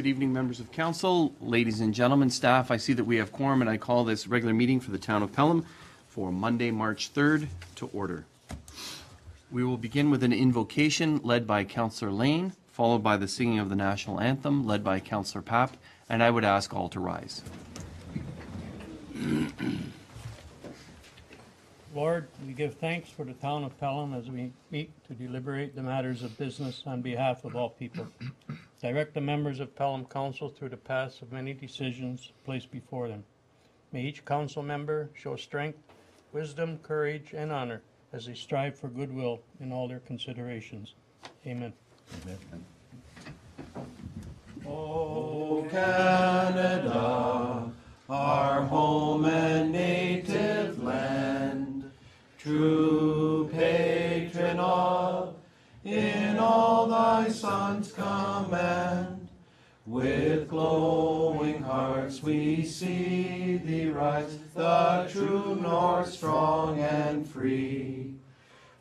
Good evening, members of council, ladies and gentlemen, staff. I see that we have quorum, and I call this regular meeting for the town of Pelham for Monday, March 3rd to order. We will begin with an invocation led by Councillor Lane, followed by the singing of the national anthem led by Councillor Papp, and I would ask all to rise. Lord, we give thanks for the town of Pelham as we meet to deliberate the matters of business on behalf of all people. Direct the members of Pelham Council through the paths of many decisions placed before them. May each council member show strength, wisdom, courage, and honor as they strive for goodwill in all their considerations. Amen. Amen. O Canada, our home and native land, true patron of, in all thy sons' command, with glowing hearts we see thee rise, the true north, strong and free.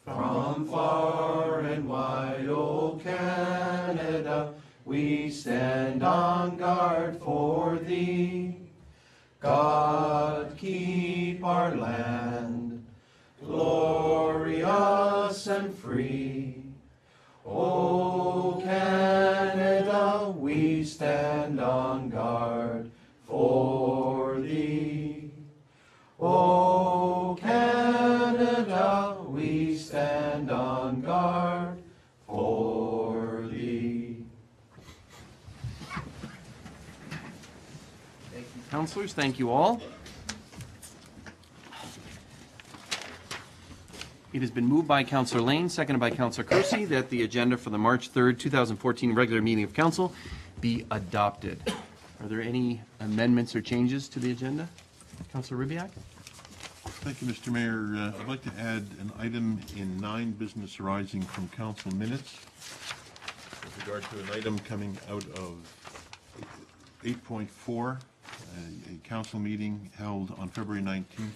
From far and wide, O Canada, we stand on guard for thee. God, keep our land glorious and free. O Canada, we stand on guard for thee. O Canada, we stand on guard for thee. Thank you, councillors. Thank you all. It has been moved by Councillor Lane, seconded by Councillor Kersey, that the agenda for the March 3rd, 2014 regular meeting of council be adopted. Are there any amendments or changes to the agenda? Councillor Ribbiak? Thank you, Mr. Mayor. I'd like to add an item in 9, business arising from council minutes, with regard to an item coming out of 8.4, a council meeting held on February 19th.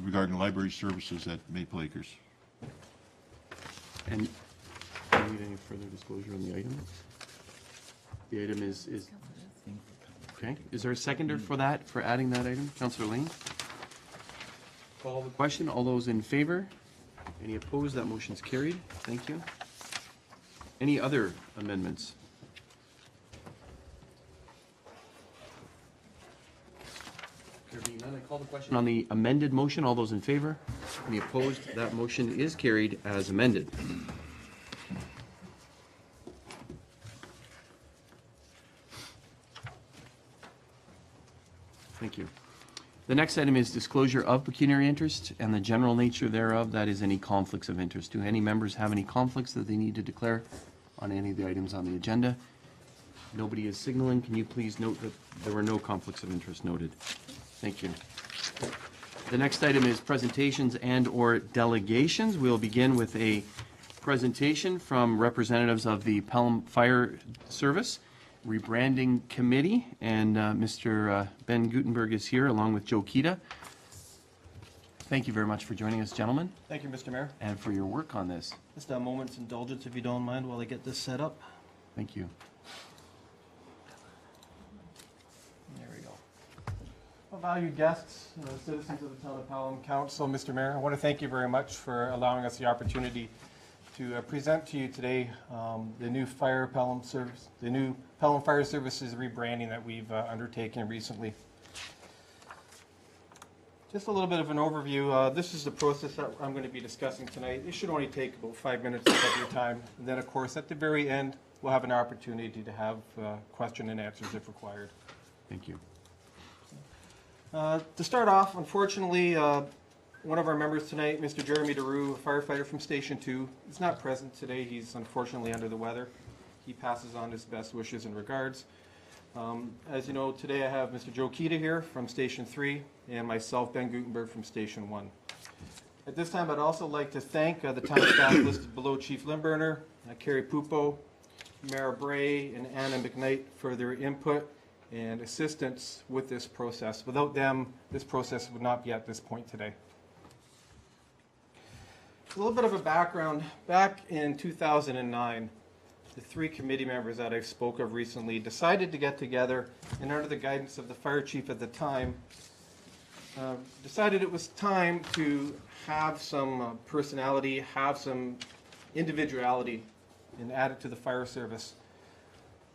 Regarding library services at Maple Acres. And do you need any further disclosure on the item? The item is okay. Is there a seconder for that, for adding that item? Councillor Lane? Call the question. All those in favor? Any opposed? That motion's carried. Thank you. Any other amendments? There being none, I call the question on the amended motion. All those in favor? Any opposed? That motion is carried as amended. Thank you. The next item is disclosure of pecuniary interest and the general nature thereof. That is any conflicts of interest. Do any members have any conflicts that they need to declare on any of the items on the agenda? Nobody is signaling. Can you please note that there were no conflicts of interest noted? Thank you. The next item is presentations and/or delegations. We'll begin with a presentation from representatives of the Pelham Fire Service Rebranding Committee, and Mr. Ben Gutenberg is here along with Joe Kita. Thank you very much for joining us, gentlemen. Thank you, Mr. Mayor. And for your work on this. Just a moment's indulgence, if you don't mind, while I get this set up. Thank you. There we go. Well, valued guests, citizens of the town of Pelham Council, Mr. Mayor, I want to thank you very much for allowing us the opportunity to present to you today the new Pelham Fire Services rebranding that we've undertaken recently. Just a little bit of an overview. This is the process that I'm going to be discussing tonight. It should only take about 5 minutes of your time. And then, of course, at the very end, we'll have an opportunity to have question and answers if required. Thank you. To start off, unfortunately, one of our members tonight, Mr. Jeremy DeRue, a firefighter from Station 2, is not present today. He's unfortunately under the weather. He passes on his best wishes and regards. As you know, today I have Mr. Joe Kita here from Station 3 and myself, Ben Gutenberg, from Station 1. At this time, I'd also like to thank the town staff listed below, Chief Limburner, Carrie Pupo, Mara Bray, and Anna McKnight for their input and assistance with this process. Without them, this process would not be at this point today. A little bit of a background. Back in 2009, the three committee members that I spoke of recently decided to get together, and under the guidance of the fire chief at the time, decided it was time to have some personality, have some individuality, and add it to the fire service.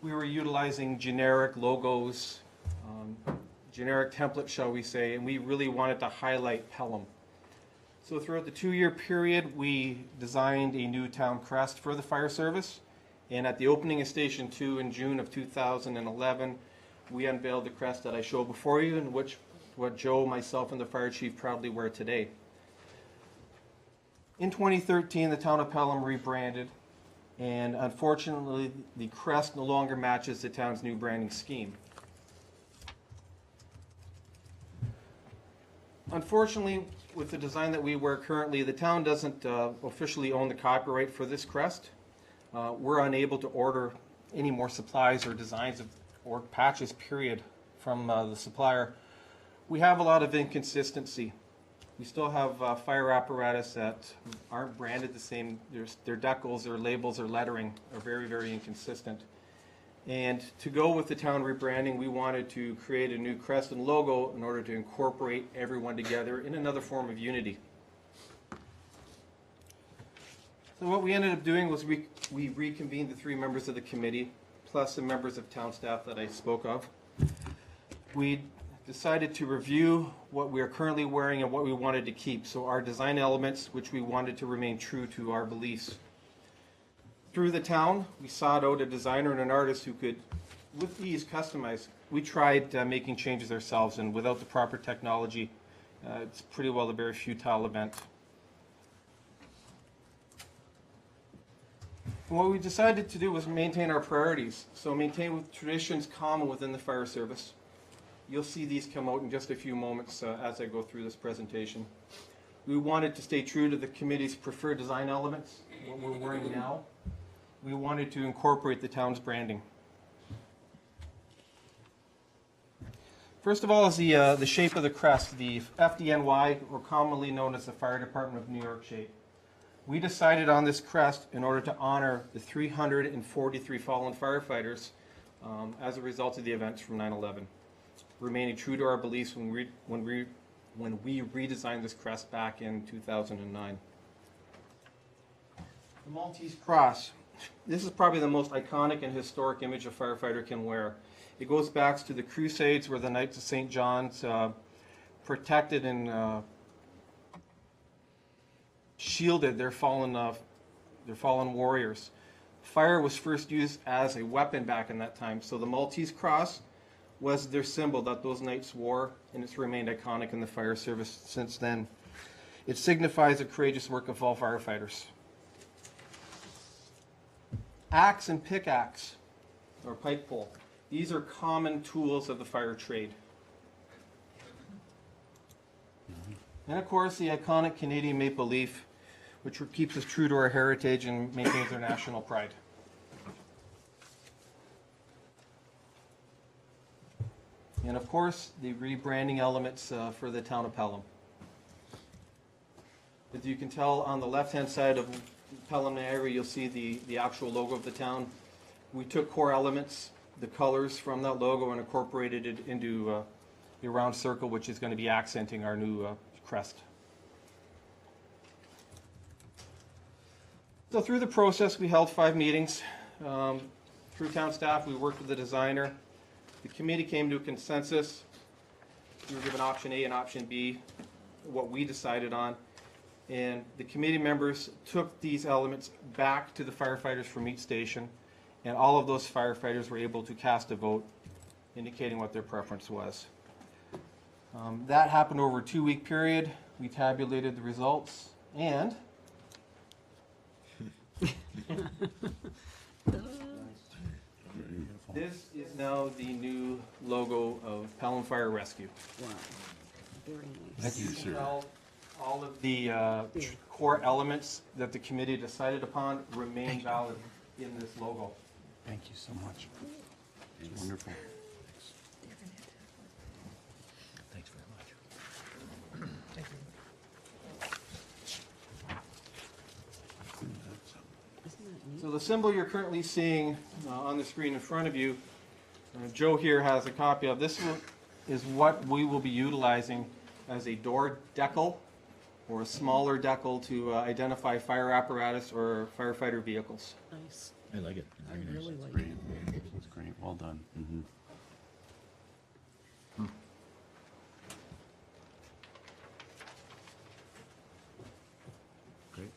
We were utilizing generic logos, generic templates, shall we say, and we really wanted to highlight Pelham. So throughout the 2-year period, we designed a new town crest for the fire service, and at the opening of Station 2 in June of 2011, we unveiled the crest that I show before you, and what Joe, myself, and the fire chief proudly wear today. In 2013, the town of Pelham rebranded, and unfortunately, the crest no longer matches the town's new branding scheme. Unfortunately, with the design that we wear currently, the town doesn't officially own the copyright for this crest. We're unable to order any more supplies or designs or patches, period, from the supplier. We have a lot of inconsistency. We still have fire apparatus that aren't branded the same. Their decals, their labels, their lettering are very, very inconsistent. And to go with the town rebranding, we wanted to create a new crest and logo in order to incorporate everyone together in another form of unity. So what we ended up doing was we reconvened the 3 members of the committee, plus the members of town staff that I spoke of. We decided to review what we are currently wearing and what we wanted to keep. So our design elements, which we wanted to remain true to our beliefs. Through the town, we sought out a designer and an artist who could, with ease, customize. We tried making changes ourselves, and without the proper technology, it's pretty well a very futile event. And what we decided to do was maintain our priorities. So maintain with traditions common within the fire service. You'll see these come out in just a few moments as I go through this presentation. We wanted to stay true to the committee's preferred design elements, what we're wearing now. We wanted to incorporate the town's branding. First of all is the shape of the crest, the FDNY, or commonly known as the Fire Department of New York shape. We decided on this crest in order to honor the 343 fallen firefighters as a result of the events from 9/11. Remaining true to our beliefs when we redesigned this crest back in 2009. The Maltese cross. This is probably the most iconic and historic image a firefighter can wear. It goes back to the Crusades where the Knights of St. John's protected and shielded their fallen warriors. Fire was first used as a weapon back in that time, so the Maltese cross was their symbol that those knights wore, and it's remained iconic in the fire service since then. It signifies the courageous work of all firefighters. Axe and pickaxe, or pike pole. These are common tools of the fire trade. And of course, the iconic Canadian maple leaf, which keeps us true to our heritage and maintains our national pride. And of course, the rebranding elements for the town of Pelham. As you can tell on the left-hand side of Pelham, Niagara, you'll see the actual logo of the town. We took core elements, the colors from that logo, and incorporated it into a round circle, which is going to be accenting our new crest. So through the process, we held 5 meetings. Through town staff, we worked with the designer. The committee came to a consensus. We were given option A and option B, what we decided on. And the committee members took these elements back to the firefighters from each station, and all of those firefighters were able to cast a vote indicating what their preference was. That happened over a 2-week period. We tabulated the results, and this is now the new logo of Pelham Fire Rescue. Wow. Very nice. Thank you, sir. All of the core elements that the committee decided upon remain valid in this logo. Thank you so much. It's wonderful. Thanks very much. Isn't that neat? So the symbol you're currently seeing on the screen in front of you, Joe here has a copy of. This is what we will be utilizing as a door decal or a smaller decal to identify fire apparatus or firefighter vehicles. Nice. I like it. I really like Great. it. That's great. Well done. Great.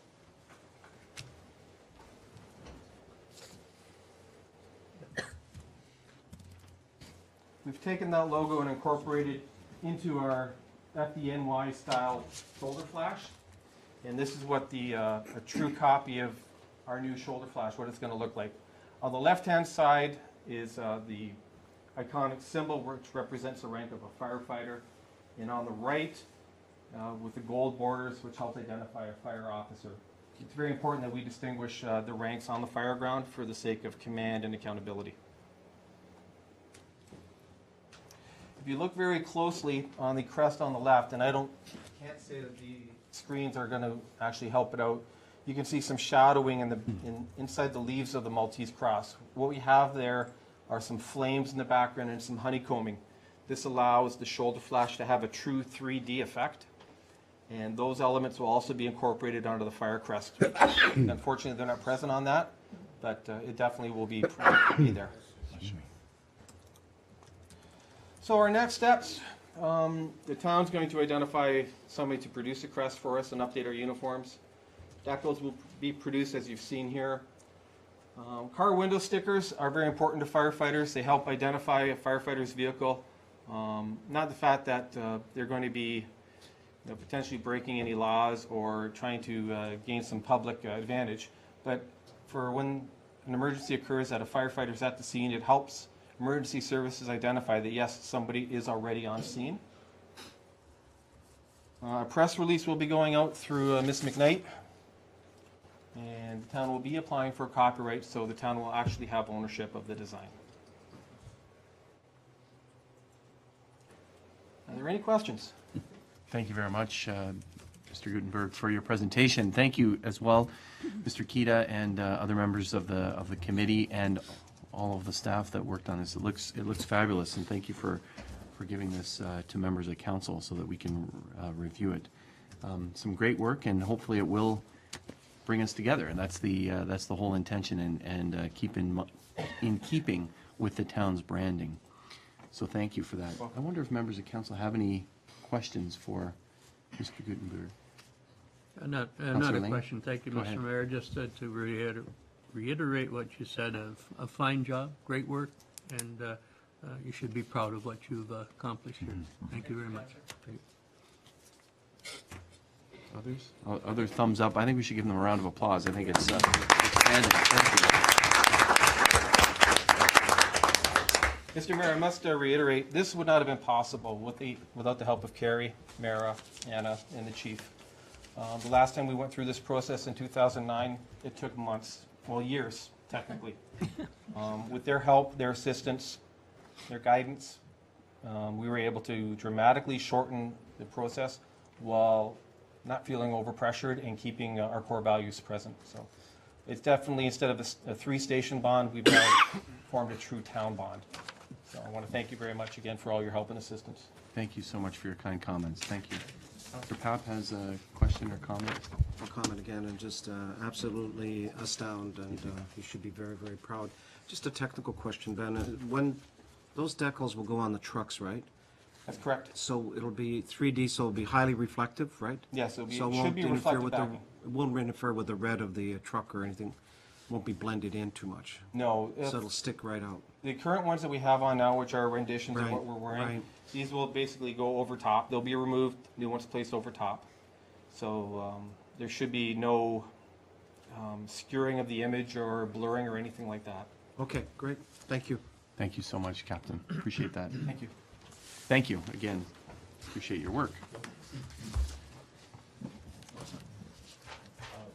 We've taken that logo and incorporated into our FDNY style shoulder flash. And this is what a true copy of our new shoulder flash, what it's going to look like. On the left-hand side is the iconic symbol, which represents the rank of a firefighter. And on the right, with the gold borders, which helps identify a fire officer. It's very important that we distinguish the ranks on the fire ground for the sake of command and accountability. If you look very closely on the crest on the left, and can't say that the screens are going to actually help it out, you can see some shadowing inside the leaves of the Maltese cross. What we have there are some flames in the background and some honeycombing. This allows the shoulder flash to have a true 3D effect, and those elements will also be incorporated onto the fire crest. Unfortunately, they're not present on that, but it definitely will be there. So our next steps, the town's going to identify somebody to produce a crest for us and update our uniforms. Decals will be produced as you've seen here. Car window stickers are very important to firefighters. They help identify a firefighter's vehicle. Not the fact that they're going to be potentially breaking any laws or trying to gain some public advantage, but for when an emergency occurs that a firefighter's at the scene, it helps emergency services identify that yes, somebody is already on scene. A press release will be going out through Ms. McKnight, and the town will be applying for copyright, so the town will actually have ownership of the design. Are there any questions? Thank you very much, Mr. Gutenberg, for your presentation. Thank you as well, Mr. Kita, and other members of the committee and all of the staff that worked on this. It looks fabulous, and thank you for giving this to members of council so that we can review it. Some great work, and hopefully it will bring us together, and that's the whole intention, and keep in keeping with the town's branding. So thank you for that. I wonder if members of council have any questions for Mr. Gutenberg. Not Councillor a Lane? question. Thank you, Go Mr. ahead. Mayor. Just to reiterate what you said, a fine job, great work, and you should be proud of what you've accomplished here. Thank you very much. Others? Other thumbs up. I think we should give them a round of applause. I think it's outstanding. Thank you. Mr. Mayor, I must reiterate, this would not have been possible without the help of Carrie, Mara, Anna, and the chief. The last time we went through this process in 2009, it took months, well, years, technically. With their help, their assistance, their guidance, we were able to dramatically shorten the process while not feeling overpressured and keeping our core values present. So it's definitely, instead of a three-station bond, we've now formed a true town bond. So I want to thank you very much again for all your help and assistance. Thank you so much for your kind comments. Thank you. Dr. Papp has a question or comment? I'll comment again and just absolutely astound, and you should be very, very proud. Just a technical question, Ben. When those decals will go on the trucks, right? That's correct. So it'll be 3D, so it'll be highly reflective, right? Yes, it'll be, So it should won't be interfere reflective with backing. it won't interfere with the red of the truck or anything. Won't be blended in too much. No, So it'll stick right out. the current ones that we have on now, which are renditions of Right, what we're wearing, right. these will basically go over top. They'll be removed, new ones placed over top. So there should be no skewering of the image or blurring or anything like that. Okay, great. Thank you. Thank you so much, Captain. Appreciate that. Thank you. Thank you again. Appreciate your work.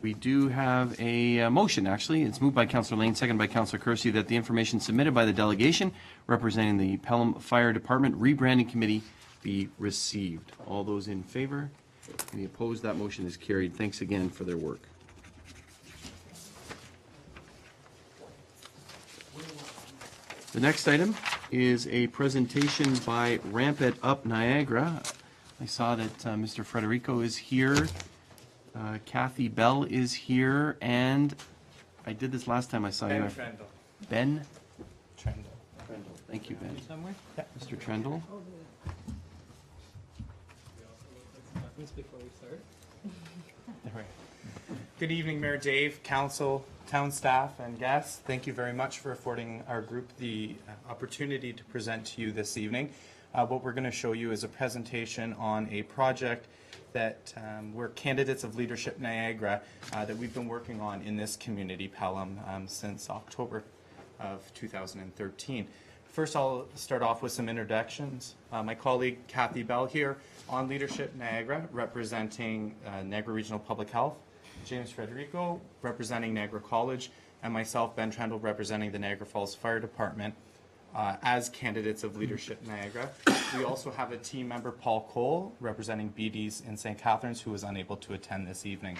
We do have a motion, actually. It's moved by Councillor Lane, seconded by Councillor Kersey, that the information submitted by the delegation representing the Pelham Fire Department Rebranding Committee be received. All those in favor? Any opposed? That motion is carried. Thanks again for their work. The next item is a presentation by Ramp It Up Niagara. I saw that Mr. Frederico is here, Kathy Bell is here, and I did this last time I saw you. Ben Trendle. Trendle. Thank you, Ben. Somewhere? Mr. Trendle. Before we start. Good evening, Mayor Dave, council, town staff, and guests. Thank you very much for affording our group the opportunity to present to you this evening. What we're going to show you is a presentation on a project that we're candidates of Leadership Niagara that we've been working on in this community, Pelham, since October of 2013. First, I'll start off with some introductions. My colleague Kathy Bell here on Leadership Niagara, representing Niagara Regional Public Health, James Frederico, representing Niagara College, and myself, Ben Trendle, representing the Niagara Falls Fire Department as candidates of Leadership Niagara. We also have a team member, Paul Cole, representing BDs in St. Catharines, who was unable to attend this evening.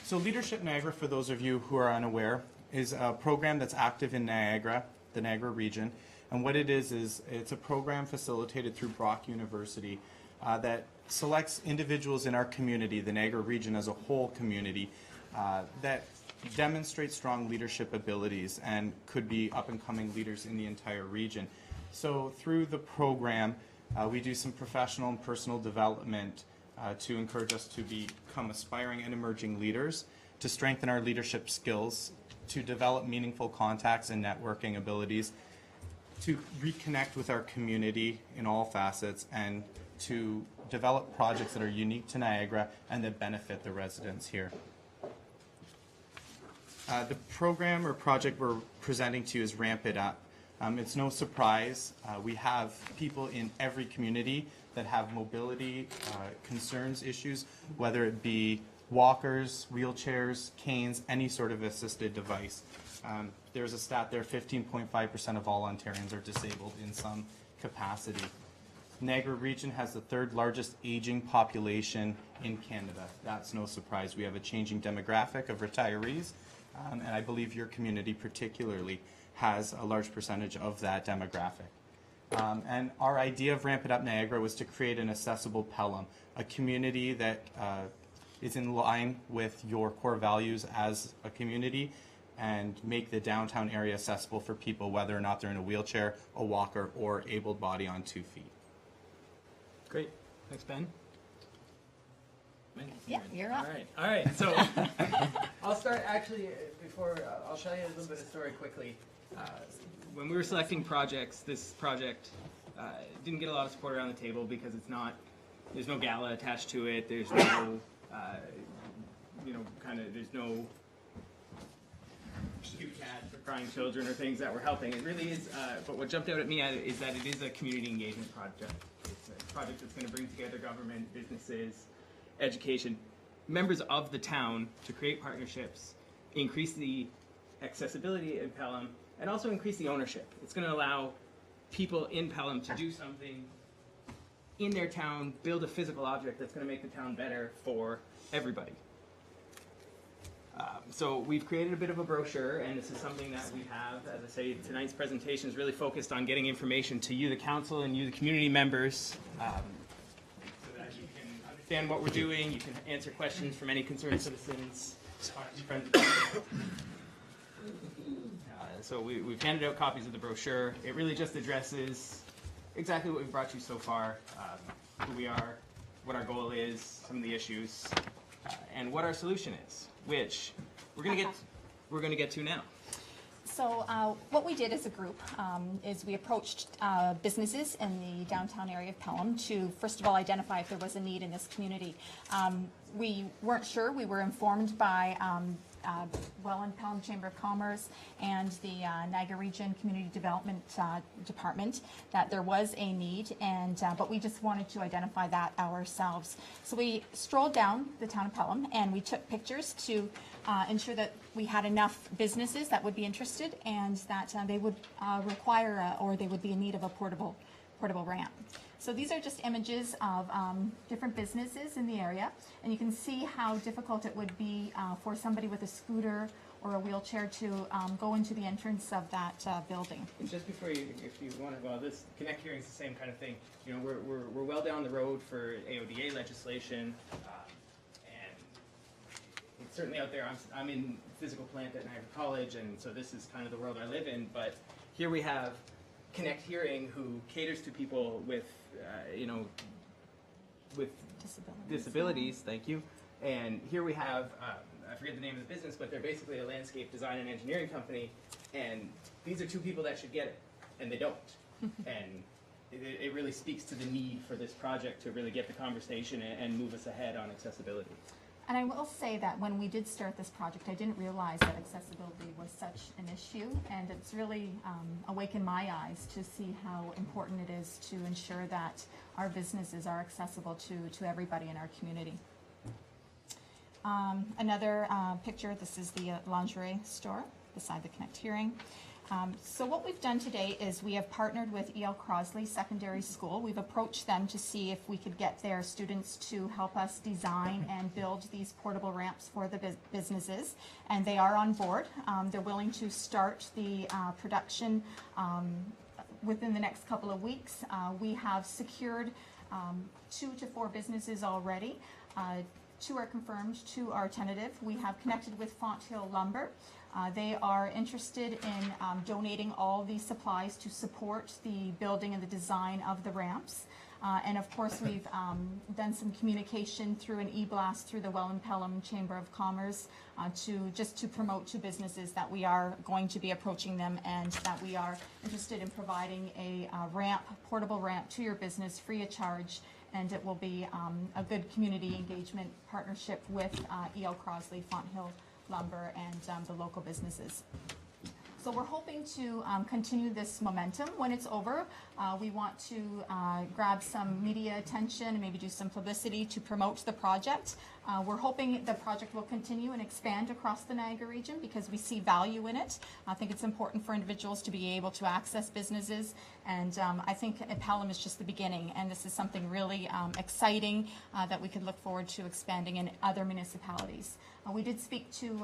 So Leadership Niagara, for those of you who are unaware, is a program that's active in Niagara, the Niagara region. And what it is it's a program facilitated through Brock University that selects individuals in our community, the Niagara region as a whole community, that demonstrate strong leadership abilities and could be up-and-coming leaders in the entire region. So through the program, we do some professional and personal development to encourage us to become aspiring and emerging leaders, to strengthen our leadership skills, to develop meaningful contacts and networking abilities, to reconnect with our community in all facets, and to develop projects that are unique to Niagara and that benefit the residents here. The program or project we're presenting to you is Ramp It Up. It's no surprise. We have people in every community that have mobility concerns, issues, whether it be walkers, wheelchairs, canes, any sort of assisted device. There's a stat there, 15.5% of all Ontarians are disabled in some capacity. Niagara region has the third largest aging population in Canada. That's no surprise. We have a changing demographic of retirees, and I believe your community particularly has a large percentage of that demographic. And our idea of Ramp It Up Niagara was to create an accessible Pelham, a community that is in line with your core values as a community, and make the downtown area accessible for people, whether or not they're in a wheelchair, a walker, or able body on 2 feet. Great. Thanks, Ben. Yeah, you're up. All right. So I'll start actually before I'll tell you a little bit of story quickly. When we were selecting projects, this project didn't get a lot of support around the table because there's no gala attached to it. There's no, there's no cute cat for crying children or things that were helping. It really is, but what jumped out at me is that it is a community engagement project. It's a project that's going to bring together government, businesses, education, members of the town to create partnerships, increase the accessibility in Pelham, and also increase the ownership. It's going to allow people in Pelham to do something in their town, build a physical object that's going to make the town better for everybody. So we've created a bit of a brochure, and this is something that we have. As I say, tonight's presentation is really focused on getting information to you, the council, and you, the community members, so that you can understand what we're doing. You can answer questions from any concerned citizens. So we've handed out copies of the brochure. It really just addresses exactly what we've brought you so far, who we are, what our goal is, some of the issues, and what our solution is, which we're going to get to now. So what we did as a group is we approached businesses in the downtown area of Pelham to, first of all, identify if there was a need in this community. We weren't sure. We were informed by Welland Pelham Chamber of Commerce and the Niagara Region Community Development Department that there was a need, and but we just wanted to identify that ourselves. So we strolled down the town of Pelham and we took pictures to ensure that we had enough businesses that would be interested and that they would require or they would be in need of a portable ramp. So these are just images of different businesses in the area, and you can see how difficult it would be for somebody with a scooter or a wheelchair to go into the entrance of that building. And just before you, if you want to, well, this Connect hearing is the same kind of thing. You know, we're well down the road for AODA legislation, and it's certainly out there. I'm in physical plant at Niagara College, and so this is kind of the world I live in. But here we have Connect Hearing, who caters to people with, you know, with disabilities. Thank you. And here we have, I forget the name of the business, but they're basically a landscape design and engineering company. And these are two people that should get it, and they don't. And it really speaks to the need for this project to really get the conversation and move us ahead on accessibility. And I will say that when we did start this project, I didn't realize that accessibility was such an issue, and it's really awakened my eyes to see how important it is to ensure that our businesses are accessible to everybody in our community. Another picture, this is the lingerie store beside the Connect Hearing. So what we've done today is we have partnered with E.L. Crosley Secondary School. We've approached them to see if we could get their students to help us design and build these portable ramps for the businesses, and they are on board. They're willing to start the production within the next couple of weeks. We have secured 2 to 4 businesses already. 2 are confirmed, 2 are tentative. We have connected with Fonthill Lumber. They are interested in donating all the supplies to support the building and the design of the ramps. And of course, we've done some communication through an e-blast through the Pelham Chamber of Commerce to promote to businesses that we are going to be approaching them and that we are interested in providing a ramp, portable ramp to your business free of charge. And it will be a good community engagement partnership with E.L. Crosley, Fonthill Lumber, and the local businesses. So we're hoping to continue this momentum. When it's over, we want to grab some media attention and maybe do some publicity to promote the project. We're hoping the project will continue and expand across the Niagara region because we see value in it. I think it's important for individuals to be able to access businesses, and I think Pelham is just the beginning, and this is something really exciting that we could look forward to expanding in other municipalities. We did speak to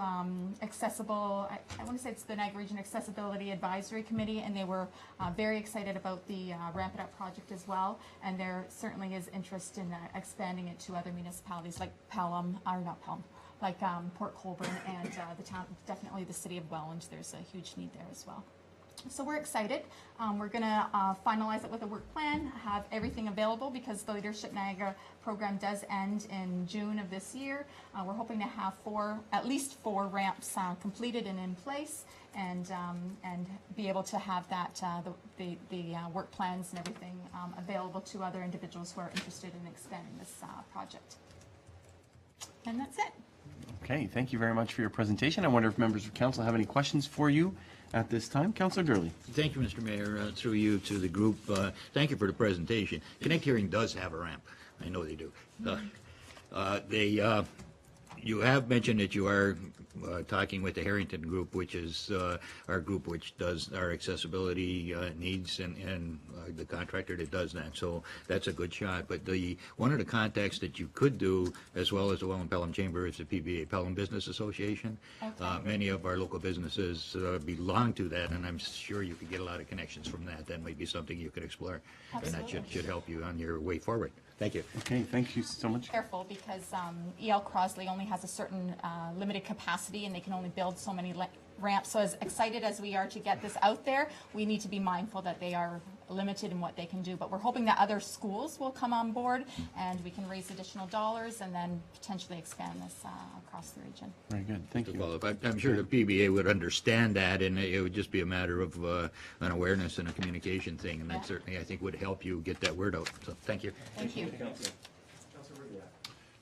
accessible, I want to say it's the Niagara Region Accessibility Advisory Committee, and they were very excited about the Ramp It Up project as well, and there certainly is interest in expanding it to other municipalities like Pelham, or not Pelham, like Port Colborne and the town, definitely the city of Welland. There's a huge need there as well. So we're excited. We're going to finalize it with a work plan, have everything available because the Leadership Niagara program does end in June of this year. We're hoping to have at least 4 ramps completed and in place, and be able to have that the work plans and everything available to other individuals who are interested in expanding this project. And that's it. Okay, thank you very much for your presentation. I wonder if members of council have any questions for you at this time. Councillor Gurley. Thank you, Mr. Mayor. Through you to the group, thank you for the presentation. Connect Hearing does have a ramp. I know they do. You have mentioned that you are talking with the Harrington Group, which is our group which does our accessibility needs, and the contractor that does that. So that's a good shot. But one of the contacts that you could do, as well as the Welland Pelham Chamber, is the PBA, Pelham Business Association. Okay. Many of our local businesses belong to that, and I'm sure you could get a lot of connections from that. That might be something you could explore. Absolutely. And that should help you on your way forward. Thank you. Okay, thank you so much. Careful, because E.L. Crosley only has a certain limited capacity, and they can only build so many ramps. So as excited as we are to get this out there, we need to be mindful that they are limited in what they can do. But we're hoping that other schools will come on board, and we can raise additional dollars and then potentially expand this across the region. Very good, thank you. Well, I'm sure the PBA would understand that, and it would just be a matter of an awareness and a communication thing, and that certainly, I think, would help you get that word out. So thank you. Thank you.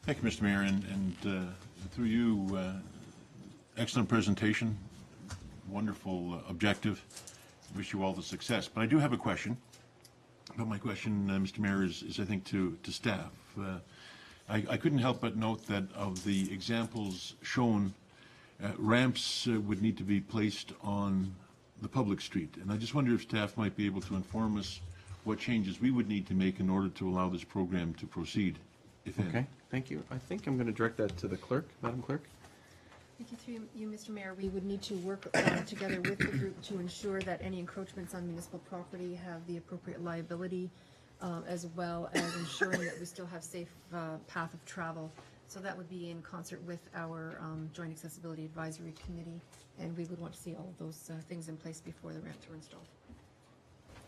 Thank you, Mr. Mayor, and through you, excellent presentation, wonderful objective. Wish you all the success. But I do have a question. But my question, Mr. Mayor, is I think to staff. I couldn't help but note that of the examples shown, ramps would need to be placed on the public street. And I just wonder if staff might be able to inform us what changes we would need to make in order to allow this program to proceed, if any. Okay, thank you. I think I'm going to direct that to the clerk, Madam Clerk. Thank you, through you, Mr. Mayor. We would need to work together with the group to ensure that any encroachments on municipal property have the appropriate liability, as well as ensuring that we still have safe path of travel. So that would be in concert with our Joint Accessibility Advisory Committee, and we would want to see all of those things in place before the ramps were installed.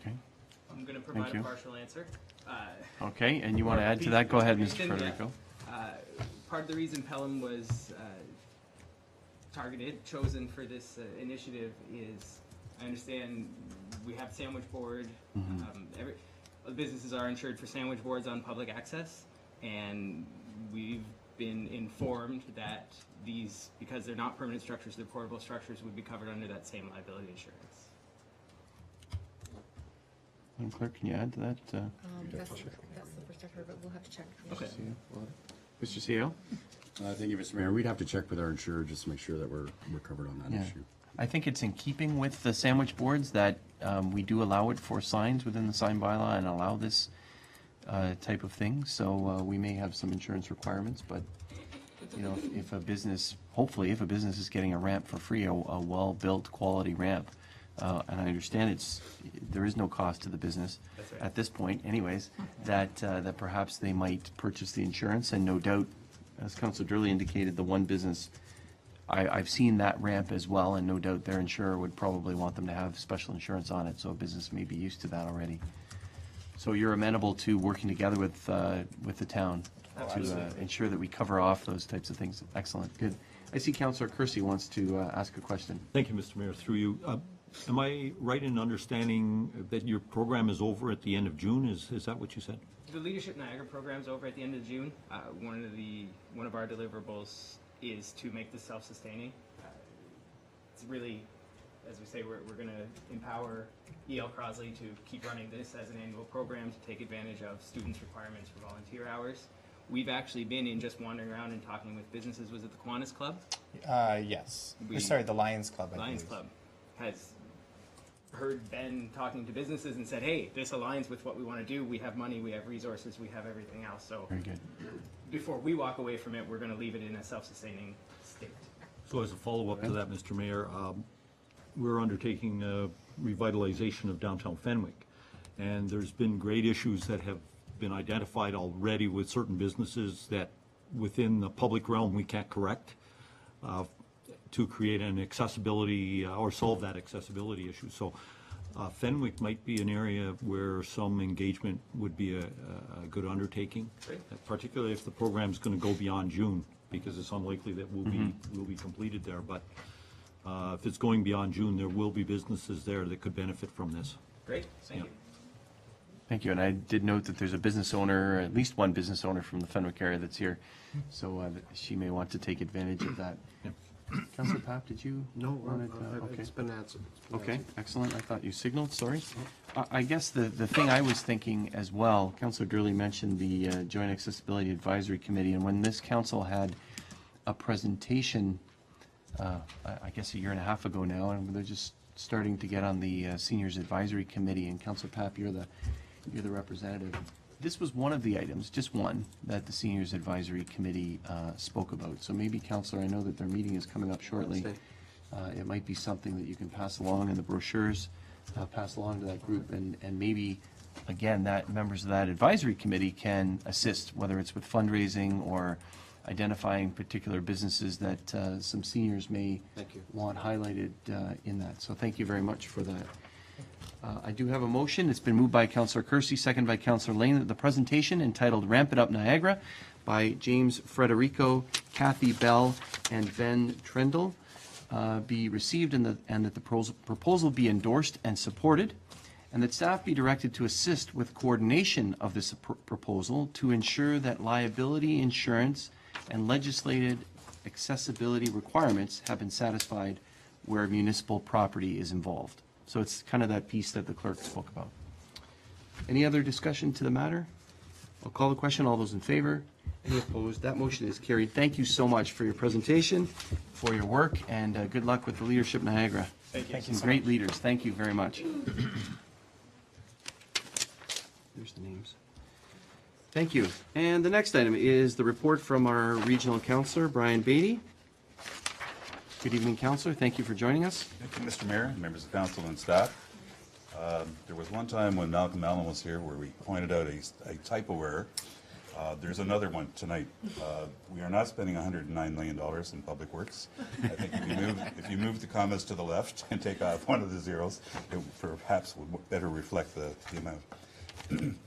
Okay. I'm going to provide you. a partial answer. Okay, and you want to add to that? Go ahead, Mr. Federico. Part of the reason Pelham was chosen for this initiative is, I understand we have sandwich board. Businesses are insured for sandwich boards on public access, and we've been informed that these, because they're not permanent structures, they're portable structures, would be covered under that same liability insurance. Madam Clerk, can you add to that? That's the first I've heard, but we'll have to check. Okay. Mr. CEO? Thank you, Mr. Mayor. We'd have to check with our insurer just to make sure that we're covered on that Yeah. issue. I think it's in keeping with the sandwich boards that we do allow it for signs within the sign bylaw and allow this type of thing. So we may have some insurance requirements, but you know, if a business, hopefully, if a business is getting a ramp for free, a well-built quality ramp, and I understand there is no cost to the business That's right. at this point, anyways, that perhaps they might purchase the insurance, and no doubt, as Councilor Durley indicated, the one business. I've seen that ramp as well, and no doubt their insurer would probably want them to have special insurance on it, so a business may be used to that already. So you're amenable to working together with the town to ensure that we cover off those types of things. Excellent, good. I see Councilor Kersey wants to ask a question. Thank you, Mr. Mayor. Through you, am I right in understanding that your program is over at the end of June? Is that what you said? The Leadership Niagara program's over at the end of June. One of our deliverables is to make this self-sustaining. It's really, as we say, we're going to empower E.L. Crosley to keep running this as an annual program to take advantage of students' requirements for volunteer hours. We've actually been in just wandering around and talking with businesses. Was it the Kiwanis Club? Yes. Sorry, the Lions Club. Lions Club has heard Ben talking to businesses and said, hey, this aligns with what we want to do. We have money, we have resources, we have everything else. So Very good. before we walk away from it, we're going to leave it in a self-sustaining state. So as a follow-up to that, Mr. Mayor, we're undertaking revitalization of downtown Fenwick, and there's been great issues that have been identified already with certain businesses that within the public realm we can't correct to create an accessibility or solve that accessibility issue. So Fenwick might be an area where some engagement would be a good undertaking, particularly if the program's going to go beyond June, because it's unlikely that we'll be completed there. But if it's going beyond June, there will be businesses there that could benefit from this. Great, thank you. Thank you, and I did note that there's a business owner, at least one business owner from the Fenwick area that's here, so she may want to take advantage of that. Councilor Papp, did you? No, want it? Okay. it's been answered. Okay, excellent. I thought you signaled, sorry. I guess the thing I was thinking as well, Councilor Durley mentioned the Joint Accessibility Advisory Committee, and when this council had a presentation, I guess a year and a half ago now, and they're just starting to get on the Seniors Advisory Committee, and Councilor Papp, you're the representative. This was one of the items, just one, that the Seniors Advisory Committee spoke about. So maybe, Councillor, I know that their meeting is coming up shortly. It might be something that you can pass along in the brochures, pass along to that group, and maybe, again, that members of that advisory committee can assist, whether it's with fundraising or identifying particular businesses that some seniors may want highlighted in that. So thank you very much for that. I do have a motion. It's been moved by Councillor Kersey, seconded by Councillor Lane, that the presentation entitled Ramp It Up Niagara by James Frederico, Kathy Bell, and Ben Trendle be received and that the proposal be endorsed and supported, and that staff be directed to assist with coordination of this proposal to ensure that liability insurance and legislated accessibility requirements have been satisfied where municipal property is involved. So it's kind of that piece that the clerk spoke about. Any other discussion to the matter? I'll call the question. All those in favor? Any opposed? That motion is carried. Thank you so much for your presentation, for your work, and good luck with the Leadership Niagara. Thank you. Some great leaders. Thank you very much. There's the names. Thank you. And the next item is the report from our regional councillor, Brian Beatty. Good evening, Councillor. Thank you for joining us. Thank you, Mr. Mayor, members of council and staff. There was one time when Malcolm Allen was here where we pointed out a typo error. There's another one tonight. We are not spending $109 million in public works. I think if you move the commas to the left and take off one of the zeros, it perhaps would better reflect the amount. I'm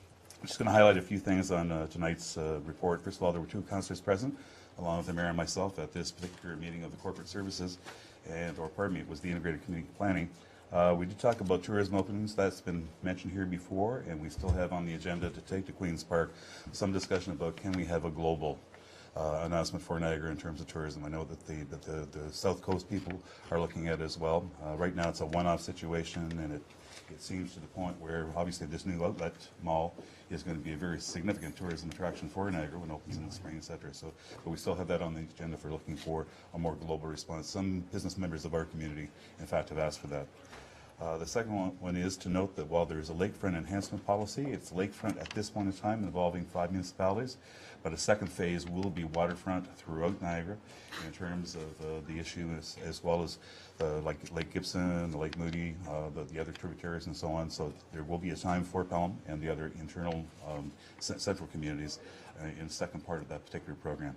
just going to highlight a few things on tonight's report. First of all, there were 2 councillors present, along with the mayor and myself, at this particular meeting of the corporate services, it was the integrated community planning. We did talk about tourism openings. That's been mentioned here before, and we still have on the agenda to take to Queen's Park some discussion about can we have a global announcement for Niagara in terms of tourism. I know that the South Coast people are looking at it as well. Right now it's a one-off situation, and it seems to the point where obviously this new outlet mall is going to be a very significant tourism attraction for Niagara when it opens in the spring, et cetera. So, but we still have that on the agenda for looking for a more global response. Some business members of our community, in fact, have asked for that. The second one is to note that while there is a lakefront enhancement policy, it's lakefront at this point in time involving 5 municipalities, but a second phase will be waterfront throughout Niagara in terms of the issue as well as like Lake Gibson, the Lake Moody, the other tributaries and so on. So there will be a time for Pelham and the other internal central communities in the second part of that particular program.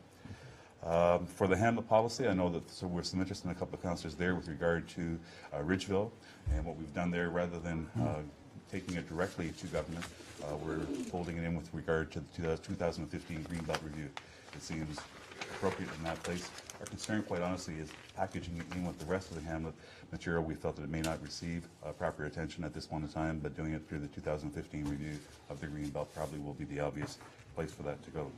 For the Hamlet policy, I know that there was some interest in a couple of councillors there with regard to Ridgeville and what we've done there. Rather than taking it directly to government, we're folding it in with regard to the 2015 Greenbelt Review. It seems appropriate in that place. Our concern, quite honestly, is packaging it in with the rest of the Hamlet material. We felt that it may not receive proper attention at this point in time, but doing it through the 2015 review of the Greenbelt probably will be the obvious place for that to go.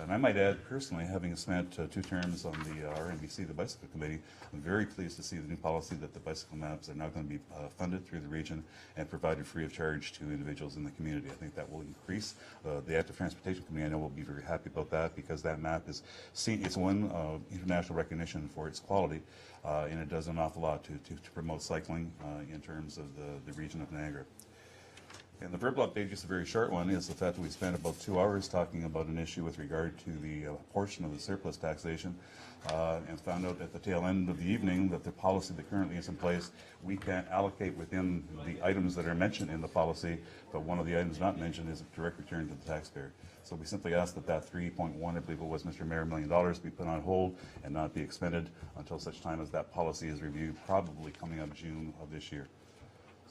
And I might add, personally, having spent 2 terms on the RNBC, the Bicycle Committee, I'm very pleased to see the new policy that the bicycle maps are now going to be funded through the region and provided free of charge to individuals in the community. I think that will increase. The Active Transportation Committee, I know, will be very happy about that because that map is seen, it's won international recognition for its quality, and it does an awful lot to promote cycling in terms of the region of Niagara. And the verbal update, just a very short one, is the fact that we spent about 2 hours talking about an issue with regard to the portion of the surplus taxation and found out at the tail end of the evening that the policy that currently is in place, we can't allocate within the items that are mentioned in the policy, but one of the items not mentioned is a direct return to the taxpayer. So we simply asked that 3.1, I believe it was, Mr. Mayor, $1 million be put on hold and not be expended until such time as that policy is reviewed, probably coming up June of this year.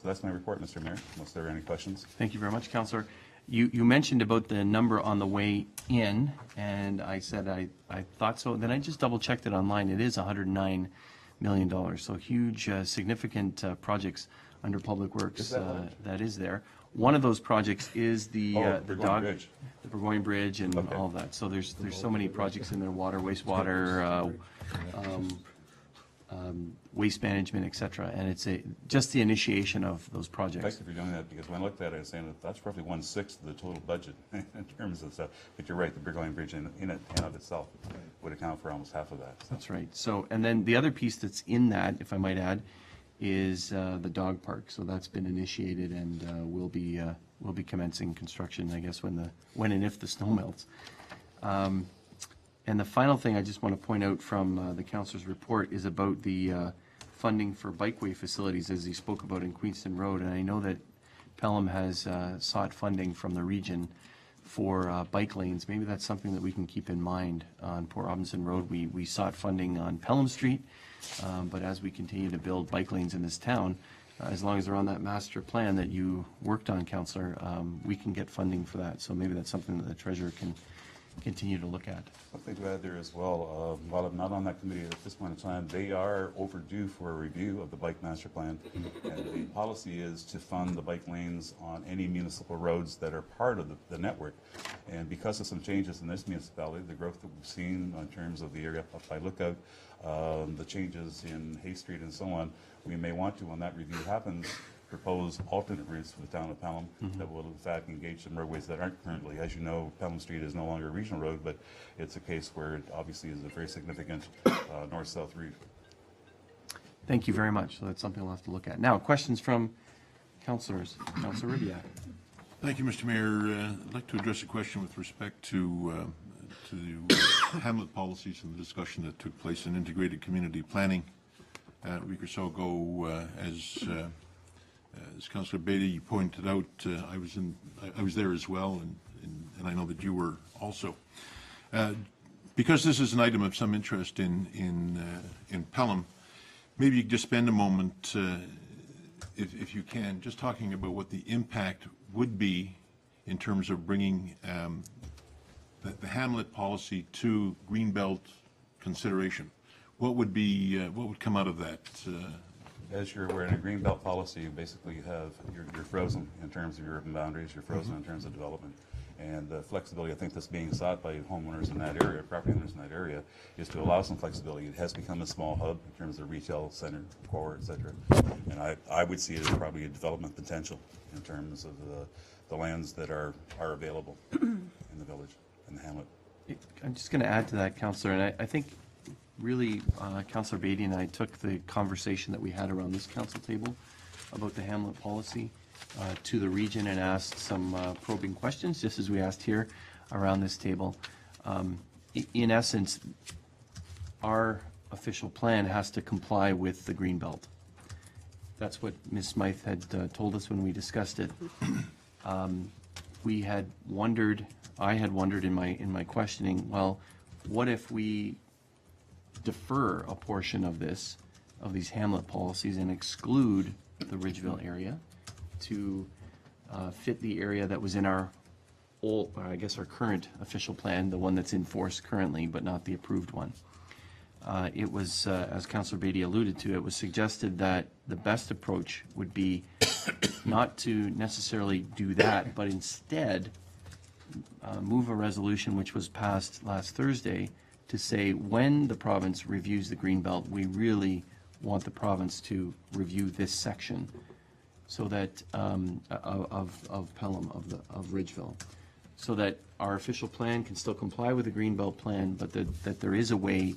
So that's my report, Mr. Mayor, unless there are any questions. Thank you very much, Councillor. You mentioned about the number on the way in, and I said I thought so. Then I just double-checked it online. It is $109 million, so huge, significant projects under Public Works that is there. One of those projects is the Burgoyne Bridge and all of that. So there's so many projects in there, water, wastewater, waste management, et cetera, and it's just the initiation of those projects. Thank you for doing that, because when I looked at it, I was saying that that's roughly 1/6 of the total budget in terms of stuff. But you're right, the Burgoyne Bridge in it and of itself would account for almost half of that. So. That's right. So, and then the other piece that's in that, if I might add, is the dog park. So that's been initiated and will be commencing construction, I guess, when and if the snow melts. And the final thing I just want to point out from the councillor's report is about the funding for bikeway facilities, as he spoke about in Queenston Road. And I know that Pelham has sought funding from the region for bike lanes. Maybe that's something that we can keep in mind on Port Robinson Road. We sought funding on Pelham Street, but as we continue to build bike lanes in this town, as long as they're on that master plan that you worked on, Councillor, we can get funding for that. So maybe that's something that the Treasurer can continue to look at. Something to add there as well. While I'm not on that committee at this point in time, they are overdue for a review of the bike master plan. And the policy is to fund the bike lanes on any municipal roads that are part of the network. And because of some changes in this municipality, the growth that we've seen in terms of the area up by Lookout, the changes in Hay Street and so on, we may want to, when that review happens, propose alternate routes for the town of Pelham that will in fact engage some roadways that aren't currently. As you know, Pelham Street is no longer a regional road, but it's a case where it obviously is a very significant north-south route. Thank you very much. So that's something we'll have to look at. Now, questions from councillors. Councillor Ribia. Thank you, Mr. Mayor. I'd like to address a question with respect to hamlet policies and the discussion that took place in integrated community planning a week or so ago. As Councillor Beatty pointed out, I was there as well, and I know that you were also. Because this is an item of some interest in Pelham, maybe you could just spend a moment, if you can, just talking about what the impact would be in terms of bringing the hamlet policy to Greenbelt consideration. What would come out of that? As you're aware, in a Greenbelt policy, you basically have, you're frozen in terms of your urban boundaries, you're frozen in terms of development. And the flexibility, I think that's being sought by homeowners in that area, property owners in that area, is to allow some flexibility. It has become a small hub in terms of retail center, core, et cetera. And I would see it as probably a development potential in terms of the lands that are available in the village, in the hamlet. I'm just going to add to that, Councillor, and I think really Councillor Beatty and I took the conversation that we had around this council table about the hamlet policy to the region and asked some probing questions, just as we asked here around this table. In essence, our official plan has to comply with the Greenbelt. That's what Ms. Smythe had told us when we discussed it. We had wondered, I had wondered in my questioning, well, what if we defer a portion of these hamlet policies and exclude the Ridgeville area to fit the area that was in our old, I guess our current official plan, the one that's in force currently, but not the approved one. It was, as Councillor Beatty alluded to, it was suggested that the best approach would be not to necessarily do that, but instead move a resolution which was passed last Thursday to say when the province reviews the Greenbelt, we really want the province to review this section so that of Pelham, of Ridgeville, so that our official plan can still comply with the Greenbelt plan, but that there is a way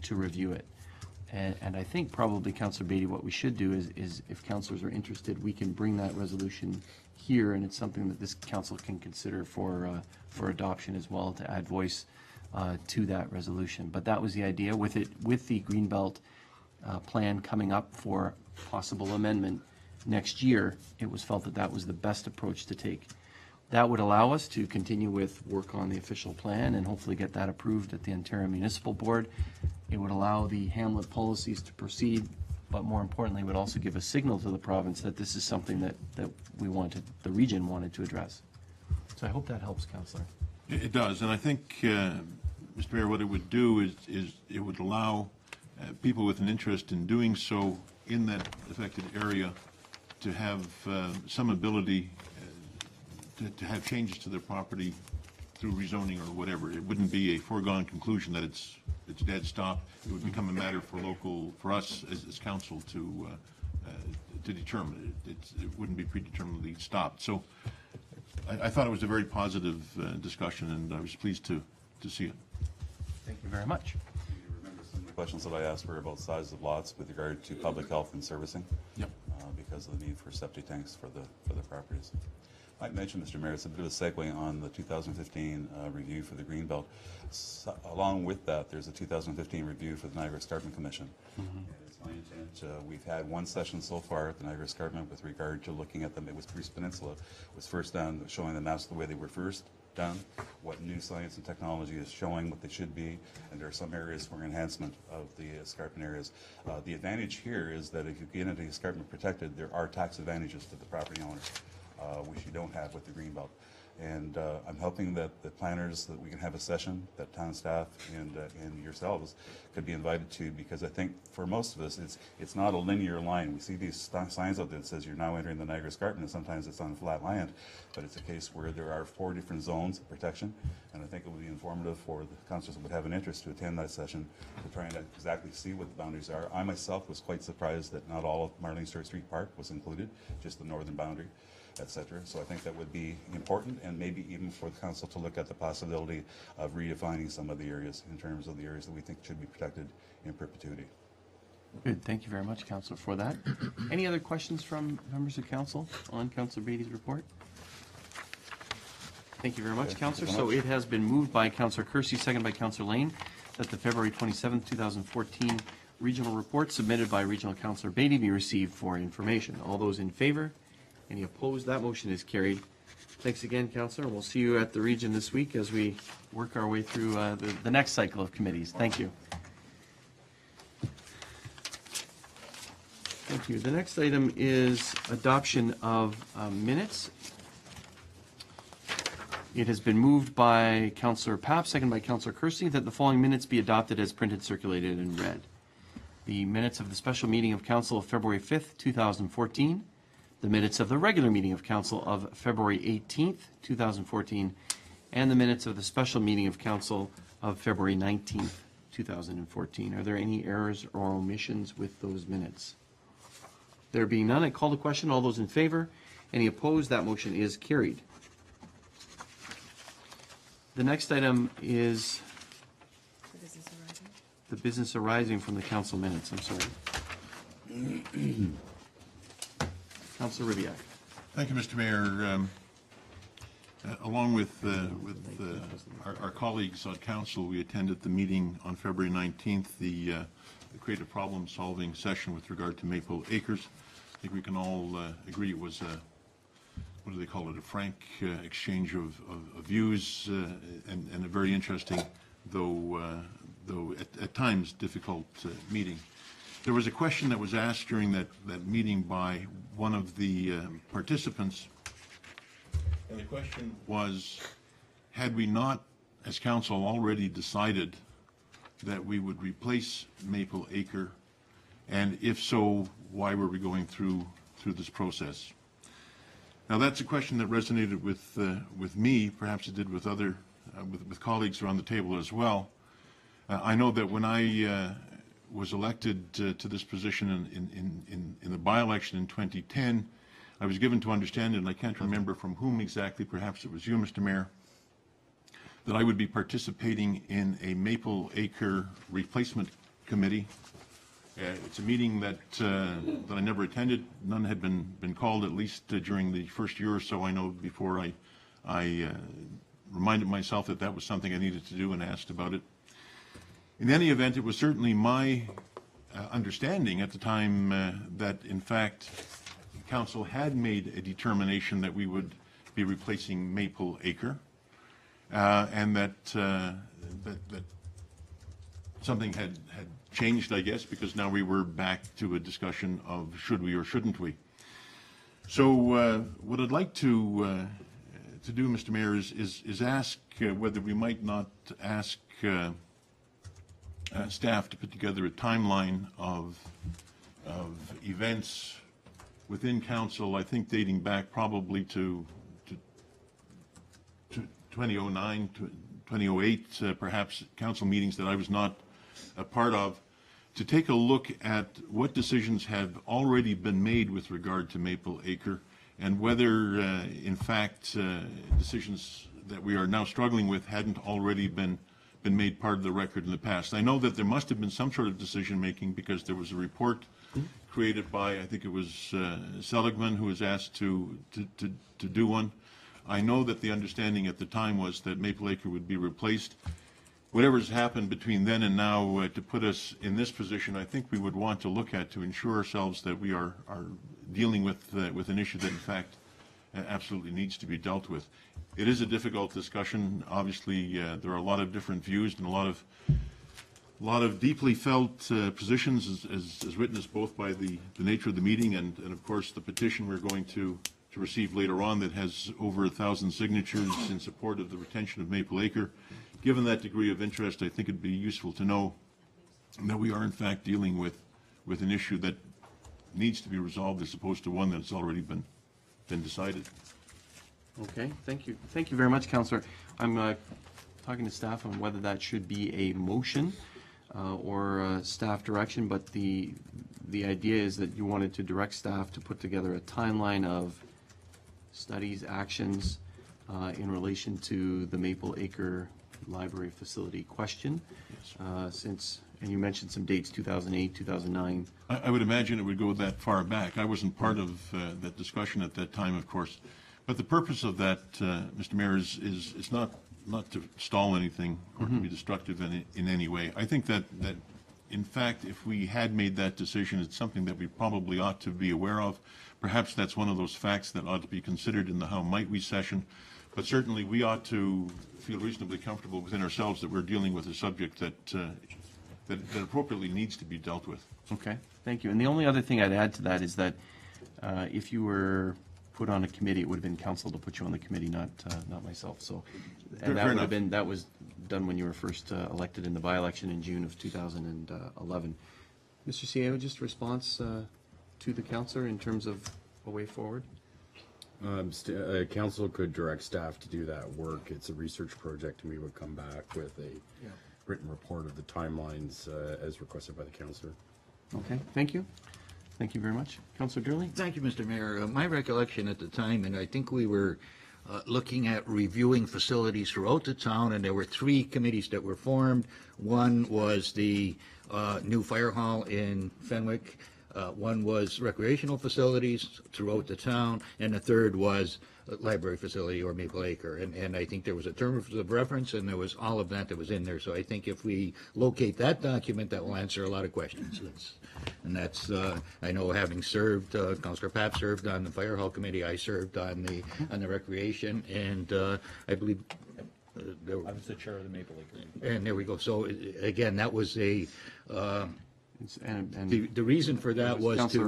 to review it. And I think probably, Councillor Beatty, what we should do is if councillors are interested, we can bring that resolution here, and it's something that this council can consider for adoption as well, to add voice to that resolution. But that was the idea with it, with the Greenbelt plan coming up for possible amendment next year. It was felt that that was the best approach to take. That would allow us to continue with work on the official plan and hopefully get that approved at the Ontario Municipal Board. It would allow the hamlet policies to proceed, but more importantly, would also give a signal to the province that this is something that we wanted, the region wanted to address. So I hope that helps, Councillor. It does, and I think, Mr. Mayor, what it would do is it would allow people with an interest in doing so in that affected area to have some ability to have changes to their property through rezoning or whatever. It wouldn't be a foregone conclusion that it's dead stop. It would become a matter for us as council to determine. It wouldn't be predeterminedly stopped. So I thought it was a very positive discussion, and I was pleased to see it. Thank you very much. You remember some of the questions that I asked were about size of lots with regard to public health and servicing? Yep. Because of the need for septic tanks for the properties. I might mention, Mr. Mayor, it's a bit of a segue on the 2015 review for the Greenbelt. Along with that, there's a 2015 review for the Niagara Escarpment Commission. And it's my intent, we've had one session so far at the Niagara Escarpment with regard to looking at them. It was Bruce Peninsula was first done, showing the maps the way they were first done, what new science and technology is showing what they should be, and there are some areas for enhancement of the escarpment areas. The advantage here is that if you get into the escarpment protected, there are tax advantages to the property owner, which you don't have with the Greenbelt. And I'm hoping that the planners, that we can have a session, that town staff and yourselves could be invited to, because I think for most of us, it's not a linear line. We see these signs out there that says you're now entering the Niagara Escarpment, and sometimes it's on flat land, but it's a case where there are 4 different zones of protection, and I think it would be informative for the councillors that would have an interest to attend that session to try and exactly see what the boundaries are. I myself was quite surprised that not all of Marlene Stewart Street Park was included, just the northern boundary, etc. So I think that would be important, and maybe even for the council to look at the possibility of redefining some of the areas in terms of the areas that we think should be protected in perpetuity. Good. Thank you very much, Councillor, for that. Any other questions from members of council on Councillor Beatty's report? Thank you very much, Okay, Councillor. thank you So very it has been moved by Councillor Kersey, second by Councillor Lane, that the February 27th, 2014 regional report submitted by Regional Councillor Beatty be received for information. All those in favor? Any opposed? That motion is carried. Thanks again, Councillor. We'll see you at the region this week as we work our way through the next cycle of committees. Thank you. Thank you. The next item is adoption of minutes. It has been moved by Councillor Papp, second by Councillor Kersey, that the following minutes be adopted as printed, circulated, and read. The minutes of the special meeting of Council of February 5th, 2014, the minutes of the regular meeting of Council of February 18th, 2014, and the minutes of the special meeting of Council of February 19th, 2014. Are there any errors or omissions with those minutes? There being none, I call the question. All those in favor? Any opposed? That motion is carried. The next item is the business arising from the council minutes. I'm sorry. Councillor Ribbiak. Thank you, Mr. Mayor. Along with our colleagues on council, we attended the meeting on February 19th, the creative problem-solving session with regard to Maple Acres. I think we can all agree it was what do they call it, a frank exchange of views and a very interesting, though at times difficult meeting. There was a question that was asked during that meeting by one of the participants, and the question was, had we not, as council, already decided that we would replace Maple Acre, and if so, why were we going through this process? Now, that's a question that resonated with me. Perhaps it did with other with colleagues around the table as well. I know that when I was elected to this position in the by-election in 2010, I was given to understand, and I can't remember from whom exactly, perhaps it was you, Mr. Mayor, that I would be participating in a Maple Acre replacement committee. It's a meeting that I never attended. None had been called, at least during the first year or so. I know before I reminded myself that that was something I needed to do and asked about it. In any event, it was certainly my understanding at the time that, in fact, council had made a determination that we would be replacing Maple Acre, and that something had changed, I guess, because now we were back to a discussion of should we or shouldn't we. So what I'd like to do, Mr. Mayor, is ask whether we might not ask staff to put together a timeline of events within council, I think dating back probably to 2009, to 2008, perhaps council meetings that I was not a part of, to take a look at what decisions have already been made with regard to Maple Acre and whether, in fact, decisions that we are now struggling with hadn't already been made part of the record in the past. I know that there must have been some sort of decision-making because there was a report created by, I think it was Seligman, who was asked to do one. I know that the understanding at the time was that Maple Acre would be replaced. Whatever's happened between then and now to put us in this position, I think we would want to look at to ensure ourselves that we are dealing with an issue that, in fact, absolutely needs to be dealt with. It is a difficult discussion. Obviously, there are a lot of different views and a lot of deeply felt positions, as witnessed both by the nature of the meeting and of course, the petition we're going to receive later on that has over 1,000 signatures in support of the retention of Maple Acre. Given that degree of interest, I think it'd be useful to know that we are in fact dealing with an issue that needs to be resolved as opposed to one that's already been decided. Okay, thank you. Thank you very much, Councillor. I'm talking to staff on whether that should be a motion or staff direction, but the idea is that you wanted to direct staff to put together a timeline of studies, actions in relation to the Maple Acre Library facility question. Yes. And you mentioned some dates, 2008, 2009. I would imagine it would go that far back. I wasn't part of that discussion at that time, of course. But the purpose of that, Mr. Mayor, is not to stall anything or to be destructive in any way. I think that in fact, if we had made that decision, it's something that we probably ought to be aware of. Perhaps that's one of those facts that ought to be considered in the how might we session. But certainly we ought to feel reasonably comfortable within ourselves that we're dealing with a subject that appropriately needs to be dealt with. Okay, thank you. And the only other thing I'd add to that is that if you were put on a committee, it would have been council to put you on the committee, not myself. So, and that would have been, that was done when you were first elected in the by-election in June of 2011. Mr. Cieno, just a response to the councillor in terms of a way forward? Council could direct staff to do that work. It's a research project, and we would come back with a written report of the timelines as requested by the councillor. Okay, thank you. Thank you very much. Councillor Durley? Thank you, Mr. Mayor. My recollection at the time, and I think we were looking at reviewing facilities throughout the town, and there were 3 committees that were formed. One was the new fire hall in Fenwick. One was recreational facilities throughout the town, and the third was library facility or Maple Acre. And I think there was a terms of reference, and there was all of that was in there. So I think if we locate that document, that will answer a lot of questions. That's I know, having served, Councillor Papp served on the fire hall committee, I served on the recreation, and I believe I was the chair of the Maple Acre. and there we go. So again, that was a And the reason for that was to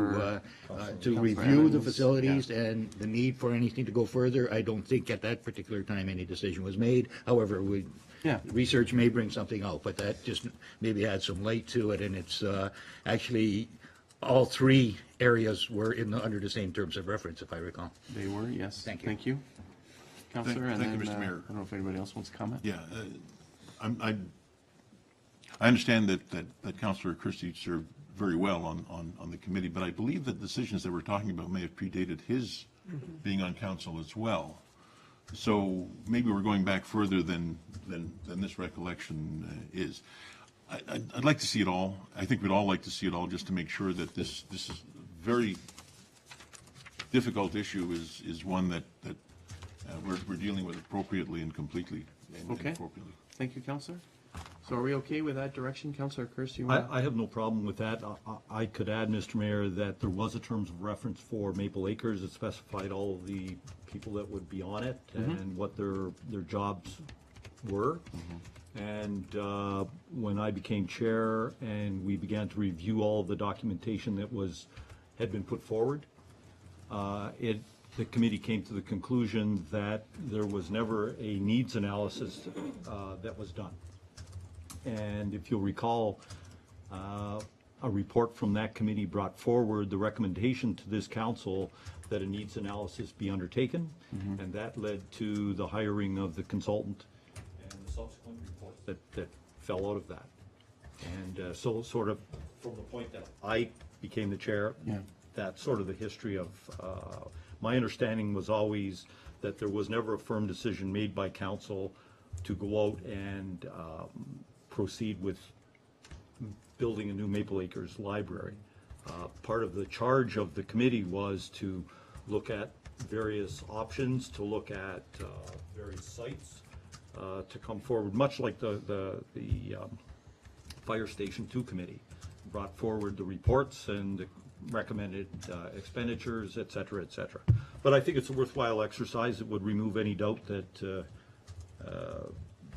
review the facilities and the need for anything to go further. I don't think at that particular time any decision was made. However, research may bring something out, but that just maybe adds some light to it. And it's actually all 3 areas were under the same terms of reference, if I recall. They were, yes. Thank you. Thank you. Councillor, and Thank then, you, Mr. Mayor. I don't know if anybody else wants to comment. Yeah, I understand that Councillor Christie served very well on the committee, but I believe that decisions that we're talking about may have predated his being on council as well. So maybe we're going back further than this recollection is. I'd like to see it all. I think we'd all like to see it all, just to make sure that this is very difficult issue is one that we're dealing with appropriately and completely. And appropriately. Thank you, Councillor. So are we okay with that direction, Councillor Kirsty? I have no problem with that. I could add, Mr. Mayor, that there was a terms of reference for Maple Acres that specified all of the people that would be on it and what their jobs were. And when I became chair and we began to review all of the documentation that had been put forward, the committee came to the conclusion that there was never a needs analysis that was done. And if you'll recall, a report from that committee brought forward the recommendation to this council that a needs analysis be undertaken, and that led to the hiring of the consultant and the subsequent reports that fell out of that. And so sort of from the point that I became the chair, that's sort of the history of, my understanding was always that there was never a firm decision made by council to go out and proceed with building a new Maple Acres library. Part of the charge of the committee was to look at various options, to look at various sites, to come forward, much like the Fire Station 2 committee brought forward the reports and the recommended expenditures, et cetera, et cetera. But I think it's a worthwhile exercise. It would remove any doubt that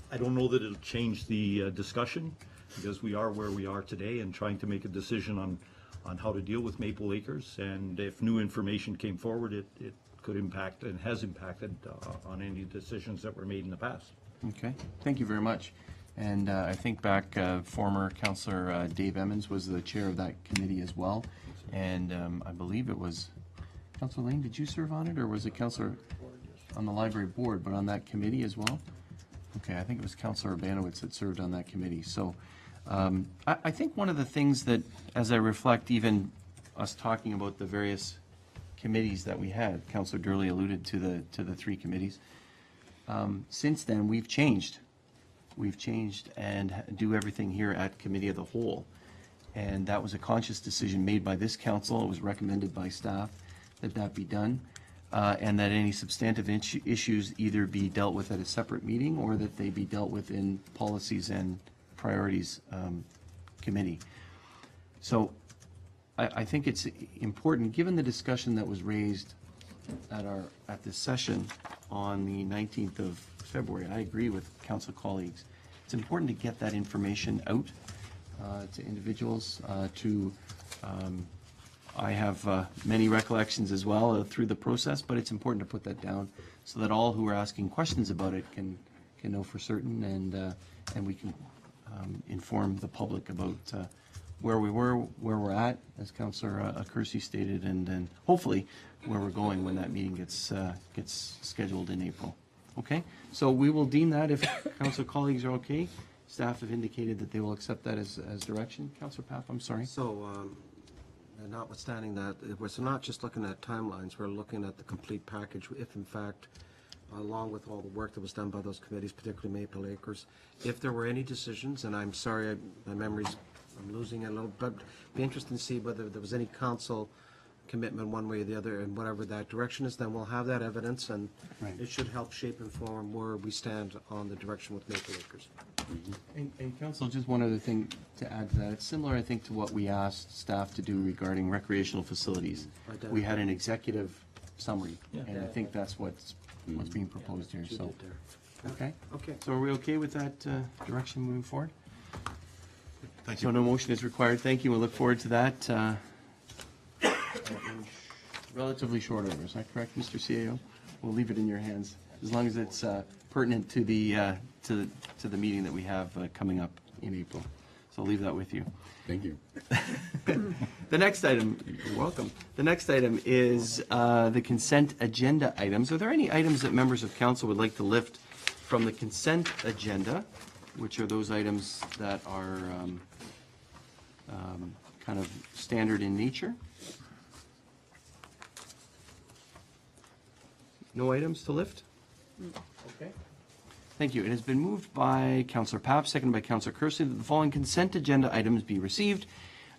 I don't know that it'll change the discussion, because we are where we are today and trying to make a decision on how to deal with Maple Acres. And if new information came forward, it could impact and has impacted on any decisions that were made in the past. Okay, thank you very much. And I think back, former Councillor Dave Emmons was the chair of that committee as well. And I believe it was, Councillor Lane, did you serve on it, or was it Councillor on the library board, but on that committee as well? Okay, I think it was Councillor Urbanowitz that served on that committee. So I think one of the things that, as I reflect even us talking about the various committees that we had, Councillor Durley alluded to the 3 committees. Since then, we've changed. We've changed and do everything here at Committee of the Whole. And that was a conscious decision made by this council. It was recommended by staff that be done. and that any substantive issues either be dealt with at a separate meeting or that they be dealt with in policies and priorities committee. So I think it's important, given the discussion that was raised at this session on the 19th of February, I agree with council colleagues. It's important to get that information out to individuals, I have many recollections as well through the process, but it's important to put that down so that all who are asking questions about it can know for certain, and we can inform the public about where we were, where we're at, as Councillor Kersey stated, and hopefully where we're going when that meeting gets scheduled in April. Okay, so we will deem that, if council colleagues are okay. Staff have indicated that they will accept that as direction. Councillor Papp, I'm sorry. So, and notwithstanding that, we're not just looking at timelines, we're looking at the complete package. If in fact, along with all the work that was done by those committees, particularly Maple Acres, if there were any decisions, and I'm sorry, my memory's, I'm losing it a little, but be interested to see whether there was any council commitment one way or the other, and whatever that direction is, then we'll have that evidence, and it should help shape and form where we stand on the direction with Maple Acres. And council, just one other thing to add to that. It's similar, I think, to what we asked staff to do regarding recreational facilities. We had an executive summary, and I think that's what's being proposed here. So, okay. Okay. So are we okay with that direction moving forward? Thank you. So no motion is required. Thank you. We look forward to that. Relatively short order. Is that correct, Mr. CAO? We'll leave it in your hands as long as it's pertinent to the meeting that we have coming up in April. So I'll leave that with you. Thank you. The next item, you're welcome. The next item is the consent agenda items. Are there any items that members of council would like to lift from the consent agenda, which are those items that are kind of standard in nature? No items to lift? Okay. Thank you. It has been moved by Councillor Papp, seconded by Councillor Kersey, that the following consent agenda items be received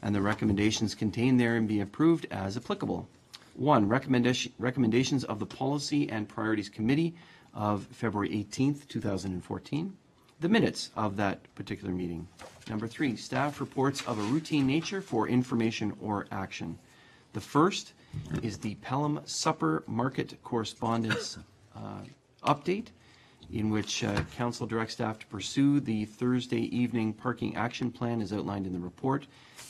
and the recommendations contained therein be approved as applicable. 1, recommendations of the Policy and Priorities Committee of February 18th, 2014. The minutes of that particular meeting. Number 3, staff reports of a routine nature for information or action. The first is the Pelham Supper Market Correspondence update, in which council directs staff to pursue the Thursday evening parking action plan as outlined in the report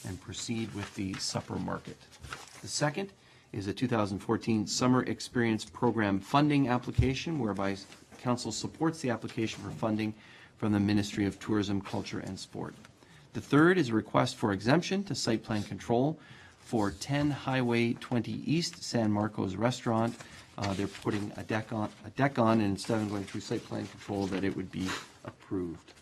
and proceed with the supper market. The second is a 2014 Summer Experience Program funding application, whereby council supports the application for funding from the Ministry of Tourism, Culture and Sport. The third is a request for exemption to site plan control for 10 Highway 20 East San Marcos Restaurant. They're putting a deck on, and instead of going through site plan control, that it would be approved.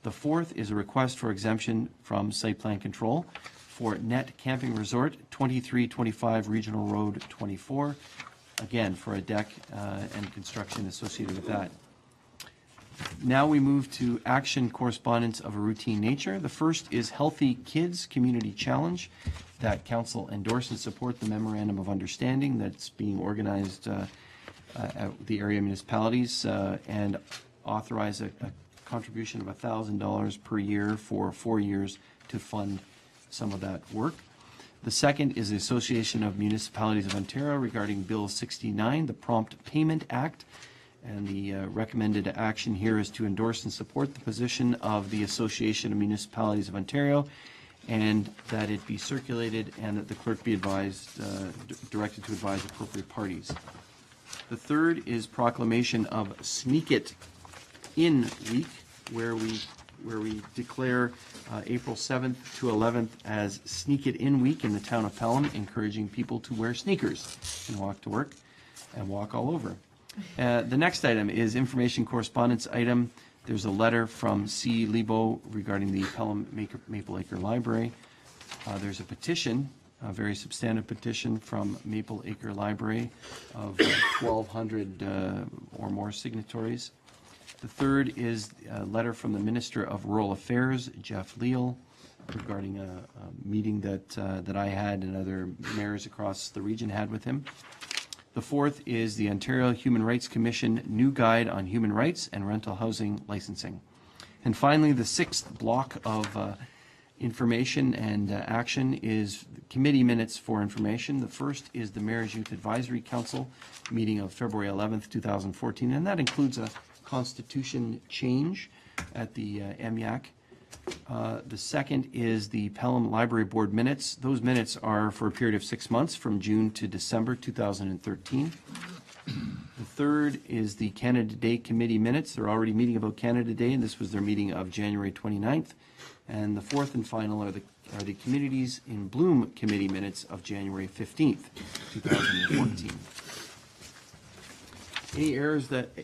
The fourth is a request for exemption from site plan control for Net Camping Resort, 2325 Regional Road 24, again, for a deck and construction associated with that. Now we move to action correspondence of a routine nature. The first is Healthy Kids Community Challenge, that council endorse and support the memorandum of understanding that's being organized at the area municipalities and authorize a contribution of $1,000 per year for 4 years to fund some of that work. The second is the Association of Municipalities of Ontario regarding Bill 69, the Prompt Payment Act. And the recommended action here is to endorse and support the position of the Association of Municipalities of Ontario, and that it be circulated and that the clerk be advised, directed to advise appropriate parties. The third is proclamation of Sneak It In Week, where we declare April 7th to 11th as Sneak It In Week in the town of Pelham, encouraging people to wear sneakers and walk to work and walk all over. The next item is information correspondence item. There's a letter from C. Lebo regarding the Pelham Maple Acre Library. There's a petition, a very substantive petition from Maple Acre Library of 1,200 or more signatories. The third is a letter from the Minister of Rural Affairs, Jeff Leal, regarding a meeting that I had and other mayors across the region had with him. The fourth is the Ontario Human Rights Commission New Guide on Human Rights and Rental Housing Licensing. And finally, the sixth block of information and action is committee minutes for information. The first is the Mayor's Youth Advisory Council meeting of February 11th, 2014, and that includes a constitution change at the MYAC. The second is the Pelham Library Board minutes. Those minutes are for a period of 6 months from June to December 2013. The third is the Canada Day Committee minutes. They're already meeting about Canada Day, and this was their meeting of January 29th. And the fourth and final are the Communities in Bloom Committee minutes of January 15th, 2014.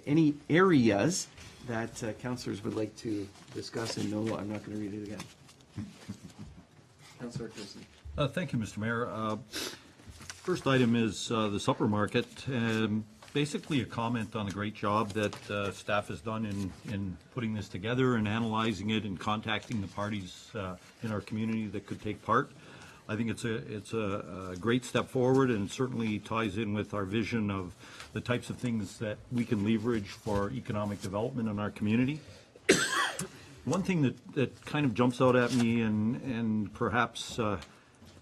Any areas that councillors would like to discuss? And no, I'm not going to read it again. Councillor Kirsten. Thank you, Mr. Mayor. First item is the supper market. Basically a comment on the great job that staff has done in putting this together and analyzing it and contacting the parties in our community that could take part. I think it's a great step forward, and it certainly ties in with our vision of the types of things that we can leverage for economic development in our community. One thing that kind of jumps out at me, and perhaps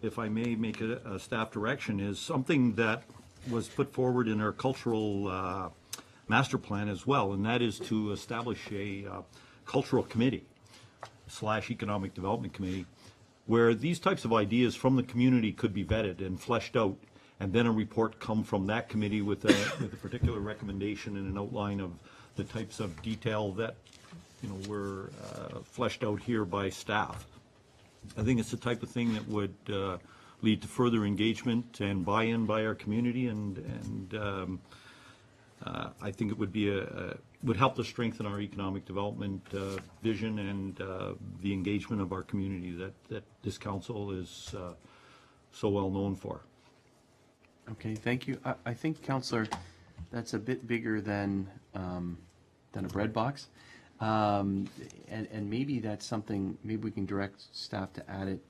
if I may make a staff direction, is something that was put forward in our cultural master plan as well, and that is to establish a cultural committee / economic development committee, where these types of ideas from the community could be vetted and fleshed out, and then a report come from that committee with a particular recommendation and an outline of the types of detail that were fleshed out here by staff. I think it's the type of thing that would lead to further engagement and buy-in by our community, and I think it would help to strengthen our economic development vision and the engagement of our community that this council is so well known for. Okay, thank you. I think, Councillor, that's a bit bigger than a bread box. And maybe that's something, maybe we can direct staff to add it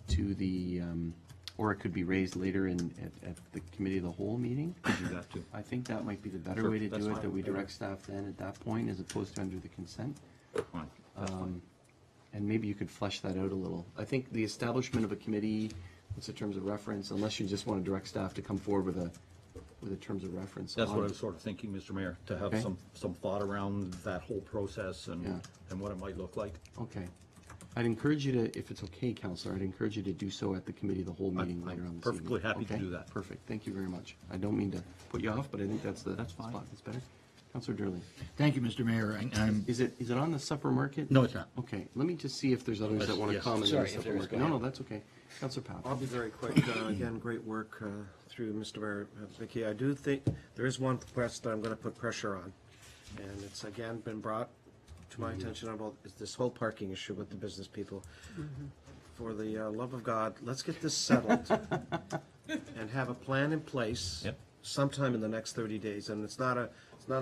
to the, or it could be raised later at the committee of the whole meeting. Could do that too. I think that might be the better Sure, way to that's do it, fine. that we direct staff then at that point as opposed to under the consent. Fine, that's fine. And maybe you could flesh that out a little. I think the establishment of a committee, what's the terms of reference, unless you just want to direct staff to come forward with a terms of reference. That's on what I it. was sort of thinking, Mr. Mayor, to have Okay. some thought around that whole process Yeah. and what it might look like. Okay. I'd encourage you to, if it's okay, Counselor, I'd encourage you to do so at the committee of the whole meeting later on this evening. perfectly happy to Okay? do that. Perfect. Thank you very much. I don't mean to put you off, but I think that's the That's fine. spot that's better. Counselor Durley. Thank you, Mr. Mayor. I'm, Is it on the supper market? no, it's not. Okay, let me just see if there's others that want to Yes. comment on Sorry, the if supper there is, market. go No, ahead. no, that's okay. Counselor Powell. I'll be very quick. Again, great work through Mr. Mayor Vicky. I do think there is one request that I'm going to put pressure on, and it's again been brought to my attention about is this whole parking issue with the business people. For the love of God, let's get this settled and have a plan in place Yep. sometime in the next 30 days. And it's not an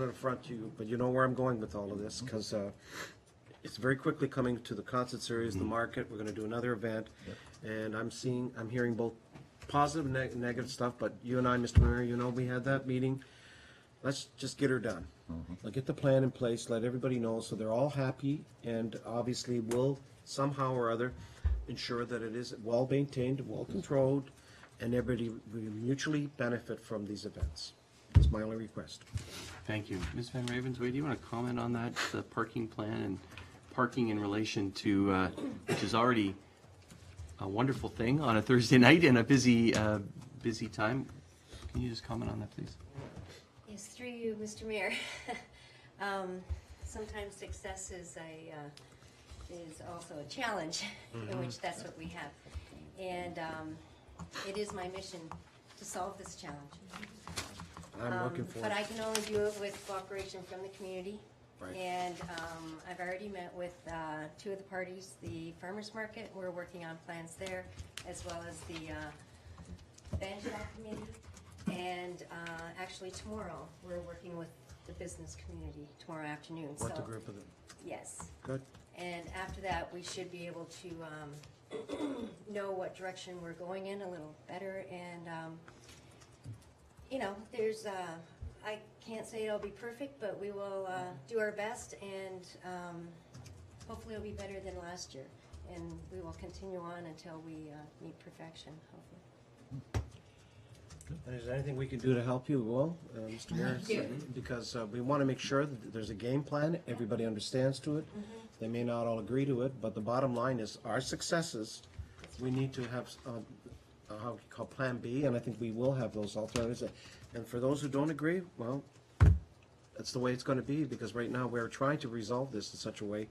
affront to you, but you know where I'm going with all of this, because it's very quickly coming to the concert series, the market. We're going to do another event, and I'm hearing both positive and negative stuff. But you and I, Mr. Mayor, we had that meeting. Let's just get her done. I'll get the plan in place, let everybody know, so they're all happy, and obviously we'll somehow or other ensure that it is well maintained, well controlled, and everybody will mutually benefit from these events. That's my only request. Thank you. Ms. Van Ravensway, do you want to comment on that, the parking plan and parking in relation to, which is already a wonderful thing on a Thursday night and a busy time? Can you just comment on that, please? Yes, through you, Mr. Mayor. Sometimes success is also a challenge, in which that's what we have. And it is my mission to solve this challenge. I'm looking for But it. I can only do it with cooperation from the community. Right. And I've already met with two of the parties, the farmers market, we're working on plans there, as well as the Banjal committee. And actually tomorrow, we're working with the business community tomorrow afternoon. What the So, group of them? yes. Good. And after that, we should be able to know what direction we're going in a little better. And you know, there's, I can't say it'll be perfect, but we will do our best, and hopefully it'll be better than last year. And we will continue on until we meet perfection, hopefully. And is there anything we can do to help you? We will, Mr. Mayor, because we want to make sure that there's a game plan, everybody understands to it. They may not all agree to it, but the bottom line is our successes, we need to have how we call Plan B, and I think we will have those alternatives. And for those who don't agree, well, that's the way it's going to be, because right now we're trying to resolve this in such a way.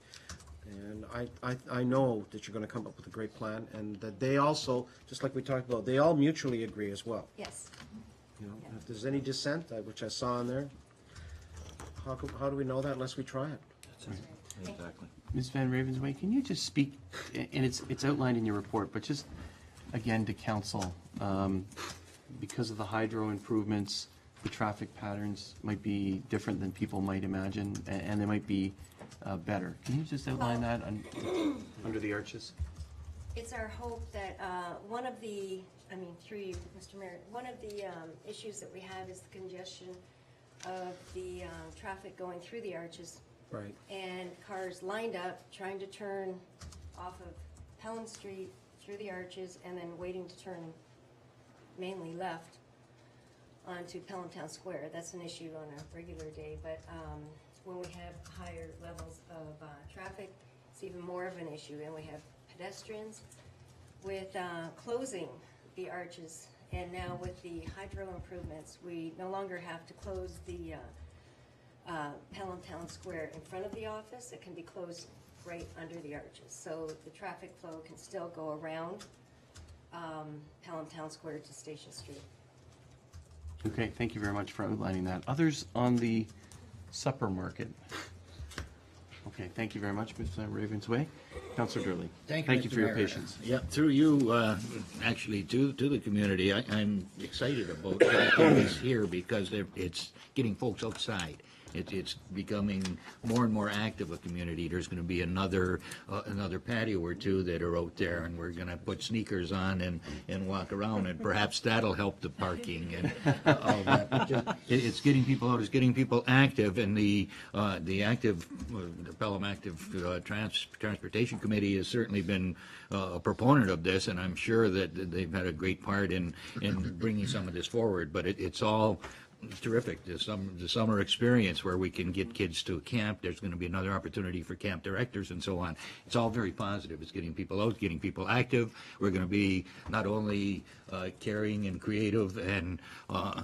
And I know that you're going to come up with a great plan, and that they also, just like we talked about, they all mutually agree as well. Yes. You know, if there's any dissent, which I saw in there, how do we know that unless we try it? Exactly. Ms. Van Ravensway, can you just speak, and it's outlined in your report, but just again to council, because of the hydro improvements, the traffic patterns might be different than people might imagine, and they might be better. Can you just outline that under the arches? It's our hope that one of the, through you, Mr. Mayor, one of the issues that we have is the congestion of the traffic going through the arches. Right. And cars lined up, trying to turn off of Pelham Street through the arches, and then waiting to turn mainly left onto Pelham Town Square. That's an issue on a regular day, but when we have higher levels of traffic, it's even more of an issue. And we have pedestrians with closing the arches, and now with the hydro improvements, we no longer have to close the Pelham Town Square in front of the office. It can be closed right under the arches, so the traffic flow can still go around Pelham Town Square to Station Street. Okay, thank you very much for outlining that. Others on the supper market? Okay, thank you very much, Ms. Ravensway. Councillor Durley. Thank you for your Mr. Mayor. patience. Yeah, through you, actually, to the community, I'm excited about this here because it's getting folks outside. It's becoming more and more active a community. There's going to be another patio or two that are out there, and we're going to put sneakers on and walk around, and perhaps that'll help the parking and all that. It's getting people out. It's getting people active, and the Pelham Active Transportation Committee has certainly been a proponent of this, and I'm sure that they've had a great part in bringing some of this forward. But it's all terrific. The summer experience where we can get kids to camp. There's going to be another opportunity for camp directors and so on. It's all very positive. It's getting people out, getting people active. We're going to be not only caring and creative and all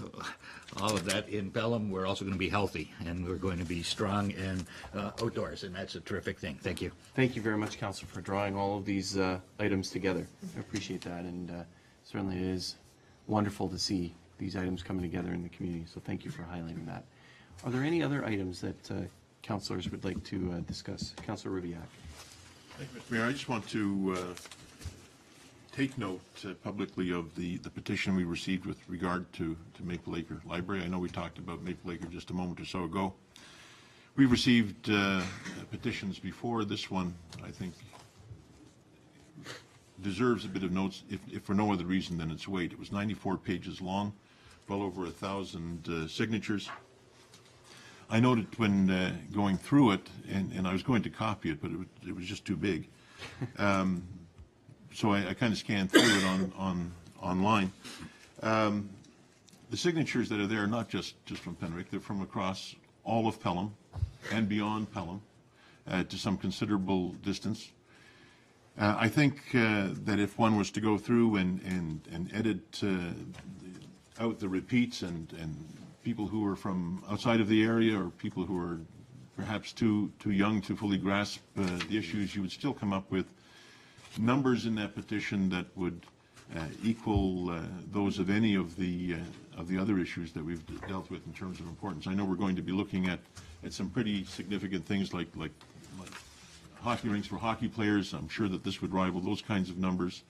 of that in Pelham, we're also going to be healthy, and we're going to be strong and outdoors, and that's a terrific thing. Thank you. Thank you very much, Council, for drawing all of these items together. I appreciate that, and certainly it is wonderful to see these items coming together in the community, so thank you for highlighting that. Are there any other items that councillors would like to discuss? Councillor Rubiak. Thank you, Mr. Mayor. I just want to take note publicly of the petition we received with regard to Maple Acre Library. I know we talked about Maple Acre just a moment or so ago. We received petitions before. This one, I think, deserves a bit of notes, if for no other reason than its weight. It was 94 pages long, well over 1,000 signatures. I noted when going through it, and I was going to copy it, but it was just too big. So I kind of scanned through it online. The signatures that are there are not just from Penrick, they're from across all of Pelham and beyond Pelham to some considerable distance. I think that if one was to go through and edit out the repeats and people who are from outside of the area or people who are perhaps too young to fully grasp the issues, you would still come up with numbers in that petition that would equal those of any of the other issues that we've dealt with in terms of importance. I know we're going to be looking at some pretty significant things like hockey rinks for hockey players. I'm sure that this would rival those kinds of numbers.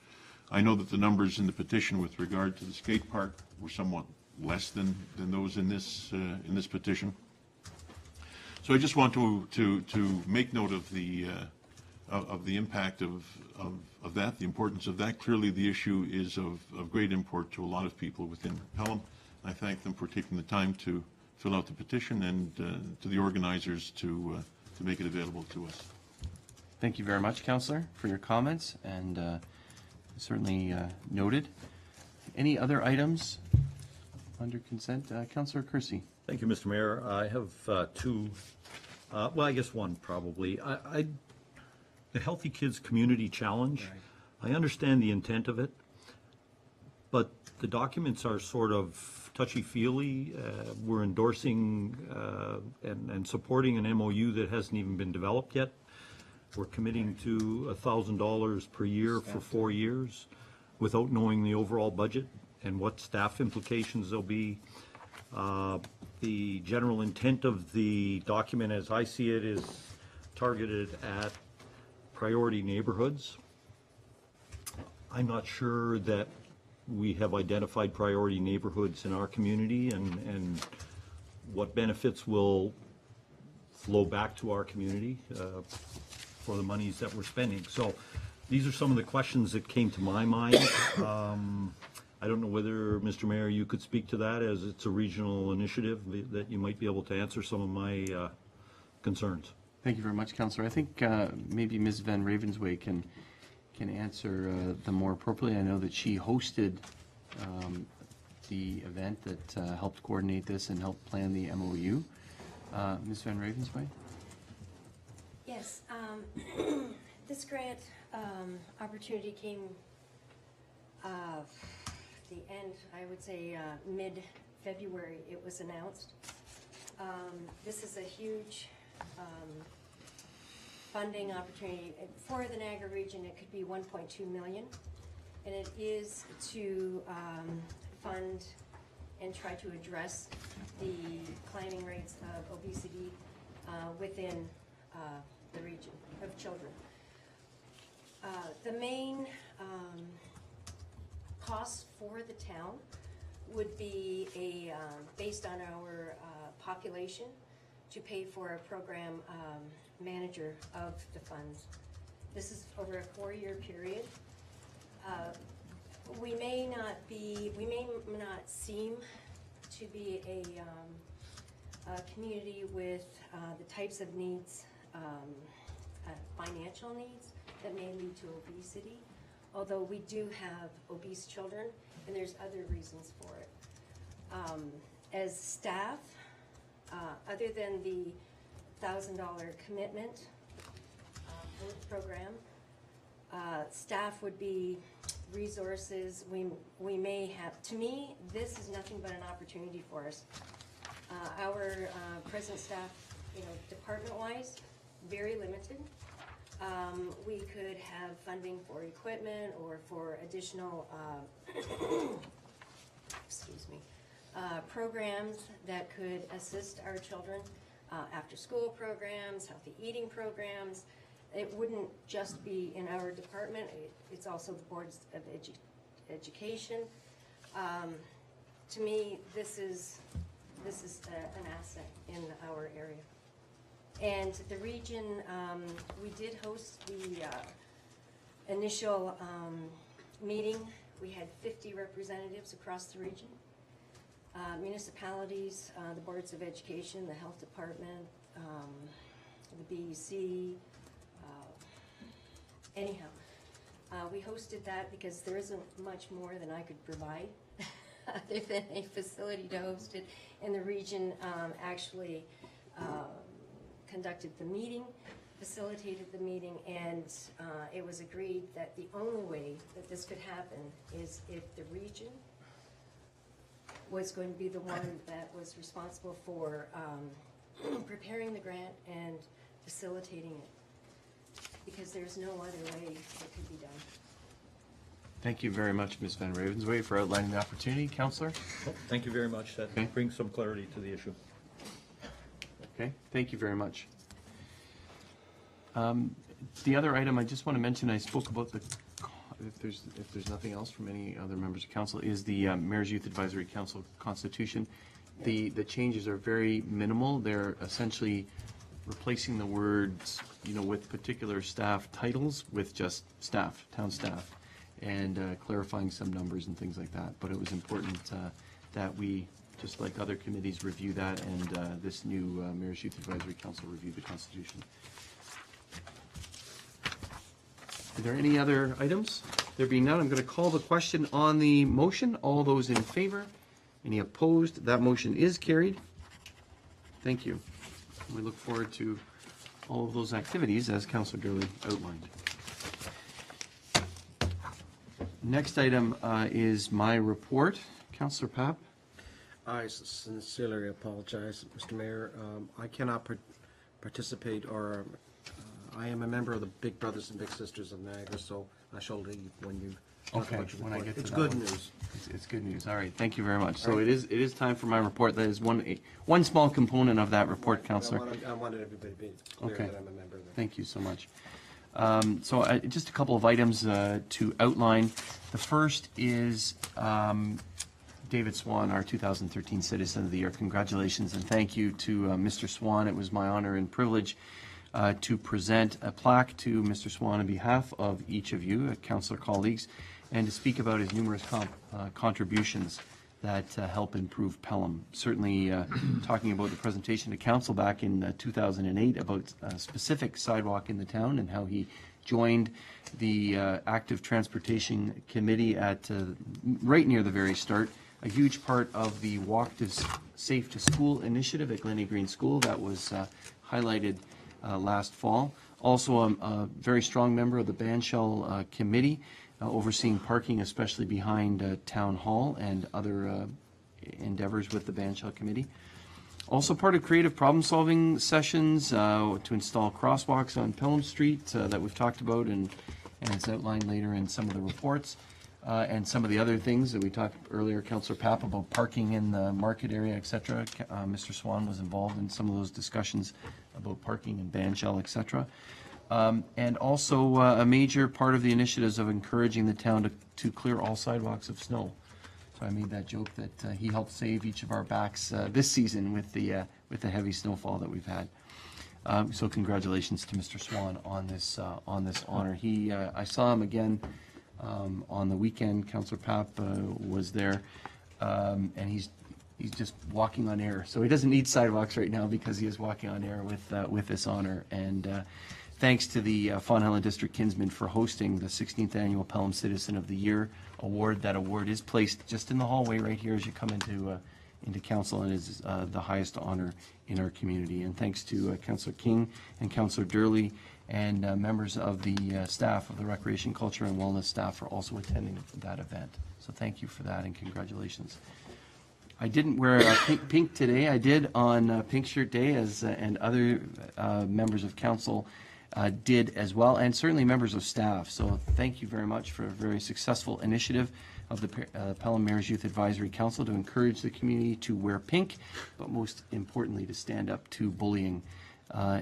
I know that the numbers in the petition with regard to the skate park were somewhat less than those in this petition. So I just want to make note of the impact of that, the importance of that. Clearly, the issue is of great import to a lot of people within Pelham, I thank them for taking the time to fill out the petition, and to the organizers to make it available to us. Thank you very much, Councillor, for your comments, and certainly noted. Any other items under consent? Councillor Kersey. Thank you, Mr. Mayor. I have two, well, I guess one probably. The Healthy Kids Community Challenge, I understand the intent of it, but the documents are sort of touchy-feely. We're endorsing and supporting an MOU that hasn't even been developed yet. We're committing to $1,000 per year for 4 years without knowing the overall budget and what staff implications there'll be. The general intent of the document, as I see it, is targeted at priority neighborhoods. I'm not sure that we have identified priority neighborhoods in our community and what benefits will flow back to our community for the monies that we're spending. So these are some of the questions that came to my mind. I don't know whether, Mr. Mayor, you could speak to that, as it's a regional initiative, that you might be able to answer some of my concerns. Thank you very much, Councillor. I think maybe Ms. Van Ravensway can answer them more appropriately. I know that she hosted the event that helped coordinate this and helped plan the MOU. Ms. Van Ravensway? Yes, this grant opportunity came the end, I would say mid-February it was announced. This is a huge funding opportunity. For the Niagara region, it could be 1.2 million, and it is to fund and try to address the climbing rates of obesity within the region of children. The main costs for the town would be based on our population, to pay for a program manager of the funds. This is over a 4-year period. We may not seem to be a community with the types of needs, financial needs, that may lead to obesity, although we do have obese children, and there's other reasons for it. As staff, other than the $1,000 commitment for the program, staff would be resources. We may have, to me, this is nothing but an opportunity for us. Our present staff, department-wise, very limited. We could have funding for equipment or for additional programs that could assist our children, after-school programs, healthy eating programs. It wouldn't just be in our department, it's also the boards of education. To me, this is an asset in our area. And the region, we did host the initial meeting. We had 50 representatives across the region. Municipalities, the boards of education, the health department, the BEC. Anyhow, we hosted that because there isn't much more than I could provide other than a facility to host it. And the region actually conducted the meeting, facilitated the meeting, and it was agreed that the only way that this could happen is if the region was going to be the one that was responsible for preparing the grant and facilitating it, because there's no other way it could be done. Thank you very much, Ms. Van Ravensway, for outlining the opportunity. Councillor? Thank you very much. That brings some clarity to the issue. Okay, thank you very much. The other item I just want to mention, I spoke about the, if there's nothing else from any other members of council, is the Mayor's Youth Advisory Council Constitution. The changes are very minimal. They're essentially replacing the words, with particular staff titles with just staff, town staff, and clarifying some numbers and things like that. But it was important that we, just like other committees, review that, and this new Mayor's Youth Advisory Council review the Constitution. Are there any other items? There being none, I'm going to call the question on the motion. All those in favor? Any opposed? That motion is carried. Thank you. We look forward to all of those activities as Councillor Durley outlined. Next item is my report. Councillor Papp. I sincerely apologize, Mr. Mayor. I cannot participate, or I am a member of the Big Brothers and Big Sisters of Niagara, so I shall leave when you talk Okay, about your when I report. get to It's that good one. news. It's good news. All right, thank you very much. So All right. it is time for my report. That is one small component of that report, Councillor. I wanted everybody to be clear Okay. that I'm a member of that. Thank you so much. Just a couple of items to outline. The first is David Swan, our 2013 Citizen of the Year. Congratulations and thank you to Mr. Swan. It was my honor and privilege to present a plaque to Mr. Swan on behalf of each of you, councillor colleagues, and to speak about his numerous contributions that help improve Pelham. Certainly talking about the presentation to council back in 2008 about a specific sidewalk in the town and how he joined the Active Transportation Committee at right near the very start, a huge part of the Walk to Safe to School initiative at Glen Green School that was highlighted last fall. Also a very strong member of the Bandshell Committee, overseeing parking, especially behind Town Hall and other endeavors with the Bandshell Committee. Also part of creative problem-solving sessions to install crosswalks on Pelham Street that we've talked about and it's outlined later in some of the reports. And some of the other things that we talked earlier, Councillor Papp, about parking in the market area, etc. Mr. Swan was involved in some of those discussions about parking in Bandshell, etc. And also a major part of the initiatives of encouraging the town to clear all sidewalks of snow. So I made that joke that he helped save each of our backs this season with the heavy snowfall that we've had. So congratulations to Mr. Swan on this honor. I saw him again on the weekend. Councillor Papp was there, and he's just walking on air. So he doesn't need sidewalks right now because he is walking on air with this honor. And thanks to the Fawn Island District Kinsmen for hosting the 16th Annual Pelham Citizen of the Year Award. That award is placed just in the hallway right here as you come into council, and is the highest honor in our community. And thanks to Councillor King and Councillor Durley and members of the staff of the Recreation, Culture and Wellness staff for also attending that event. So thank you for that and congratulations. I didn't wear pink today. I did on Pink Shirt Day, and other members of council did as well, and certainly members of staff. So thank you very much for a very successful initiative of the Pelham Mayor's Youth Advisory Council to encourage the community to wear pink, but most importantly to stand up to bullying. I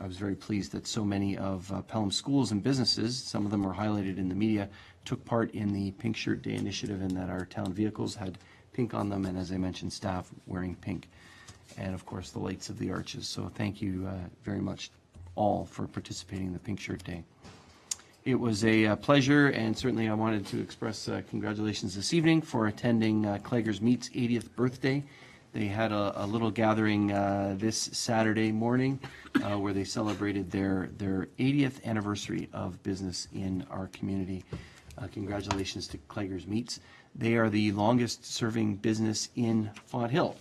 was very pleased that so many of Pelham schools and businesses, some of them were highlighted in the media, took part in the Pink Shirt Day initiative, and that our town vehicles had pink on them, and as I mentioned, staff wearing pink. And of course the lights of the arches. So thank you very much all for participating in the Pink Shirt Day. It was a pleasure, and certainly I wanted to express congratulations this evening for attending Claggers Meat's 80th birthday. They had a little gathering this Saturday morning where they celebrated their 80th anniversary of business in our community. Congratulations to Claggers Meats. They are the longest serving business in Fonthill,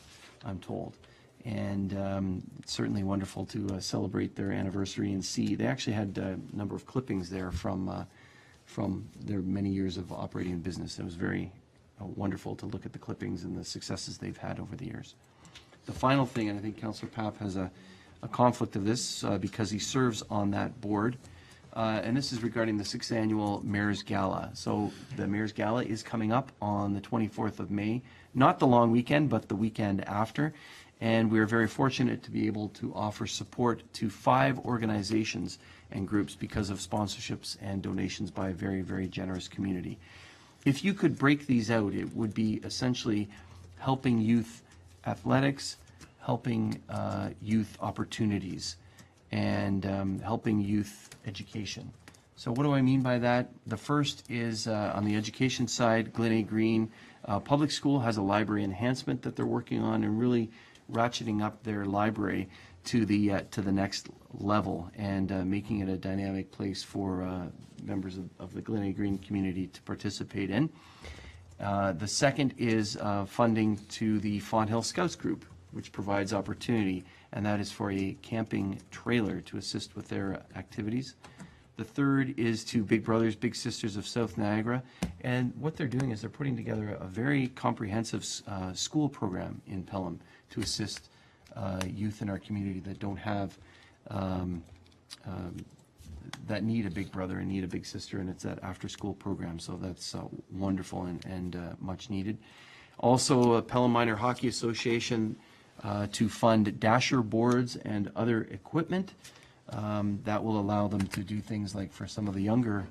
I'm told. And it's certainly wonderful to celebrate their anniversary and see. They actually had a number of clippings there from their many years of operating in business. It was very wonderful to look at the clippings and the successes they've had over the years. The final thing, and I think Councillor Papp has a conflict of this because he serves on that board, and this is regarding the 6th Annual Mayor's Gala. So the Mayor's Gala is coming up on the 24th of May, not the long weekend, but the weekend after. And we are very fortunate to be able to offer support to 5 organizations and groups because of sponsorships and donations by a very, very generous community. If you could break these out, it would be essentially helping youth athletics, helping youth opportunities, and helping youth education. So what do I mean by that? The first is on the education side, Glen Green Public school has a library enhancement that they're working on and really ratcheting up their library to the next level and making it a dynamic place for members of the Glen Green community to participate in. The second is funding to the Fawn Hill Scouts Group, which provides opportunity, and that is for a camping trailer to assist with their activities. The third is to Big Brothers Big Sisters of South Niagara, and what they're doing is they're putting together a very comprehensive school program in Pelham to assist youth in our community that don't have that need a big brother and need a big sister, and it's that after-school program, so that's wonderful and much needed. Also, Pelham Minor Hockey Association to fund dasher boards and other equipment that will allow them to do things like for some of the younger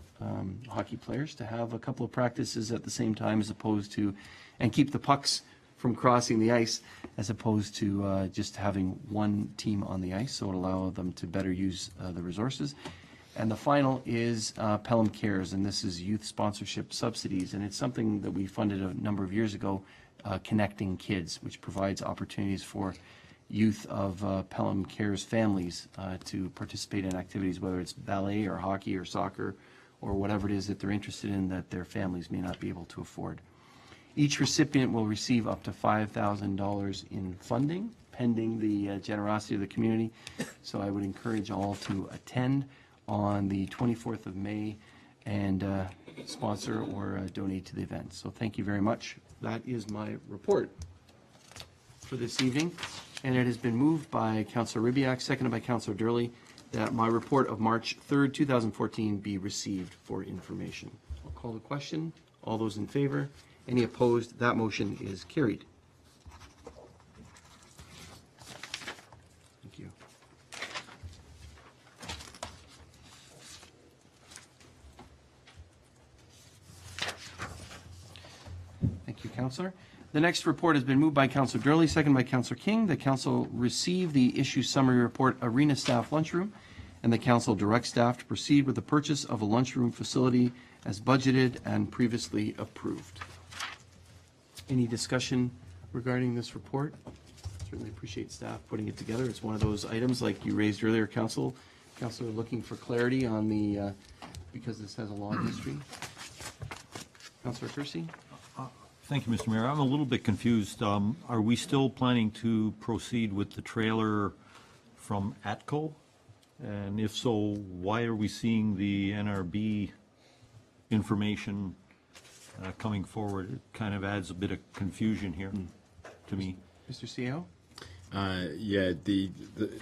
hockey players to have a couple of practices at the same time as opposed to, and keep the pucks from crossing the ice as opposed to just having one team on the ice, so it'll allow them to better use the resources. And the final is Pelham Cares, and this is youth sponsorship subsidies, and it's something that we funded a number of years ago, Connecting Kids, which provides opportunities for youth of Pelham Cares families to participate in activities, whether it's ballet or hockey or soccer or whatever it is that they're interested in that their families may not be able to afford. Each recipient will receive up to $5,000 in funding, pending the generosity of the community. So I would encourage all to attend on the 24th of May and sponsor or donate to the event. So thank you very much. That is my report for this evening. And it has been moved by Councillor Ribbiak, seconded by Councillor Durley, that my report of March 3rd, 2014 be received for information. I'll call the question. All those in favor? Any opposed? That motion is carried. Thank you. Thank you, Councillor. The next report has been moved by Councillor Durley, seconded by Councillor King. The Council received the issue summary report, Arena Staff Lunchroom, and the Council directs staff to proceed with the purchase of a lunchroom facility as budgeted and previously approved. Any discussion regarding this report? Certainly appreciate staff putting it together. It's one of those items like you raised earlier, Councillor, looking for clarity on the, because this has a long history. Councillor Kersey? Thank you, Mr. Mayor. I'm a little bit confused. Are we still planning to proceed with the trailer from ATCO? And if so, why are we seeing the NRB information coming forward? It kind of adds a bit of confusion here to me. Mr. CEO? Yeah,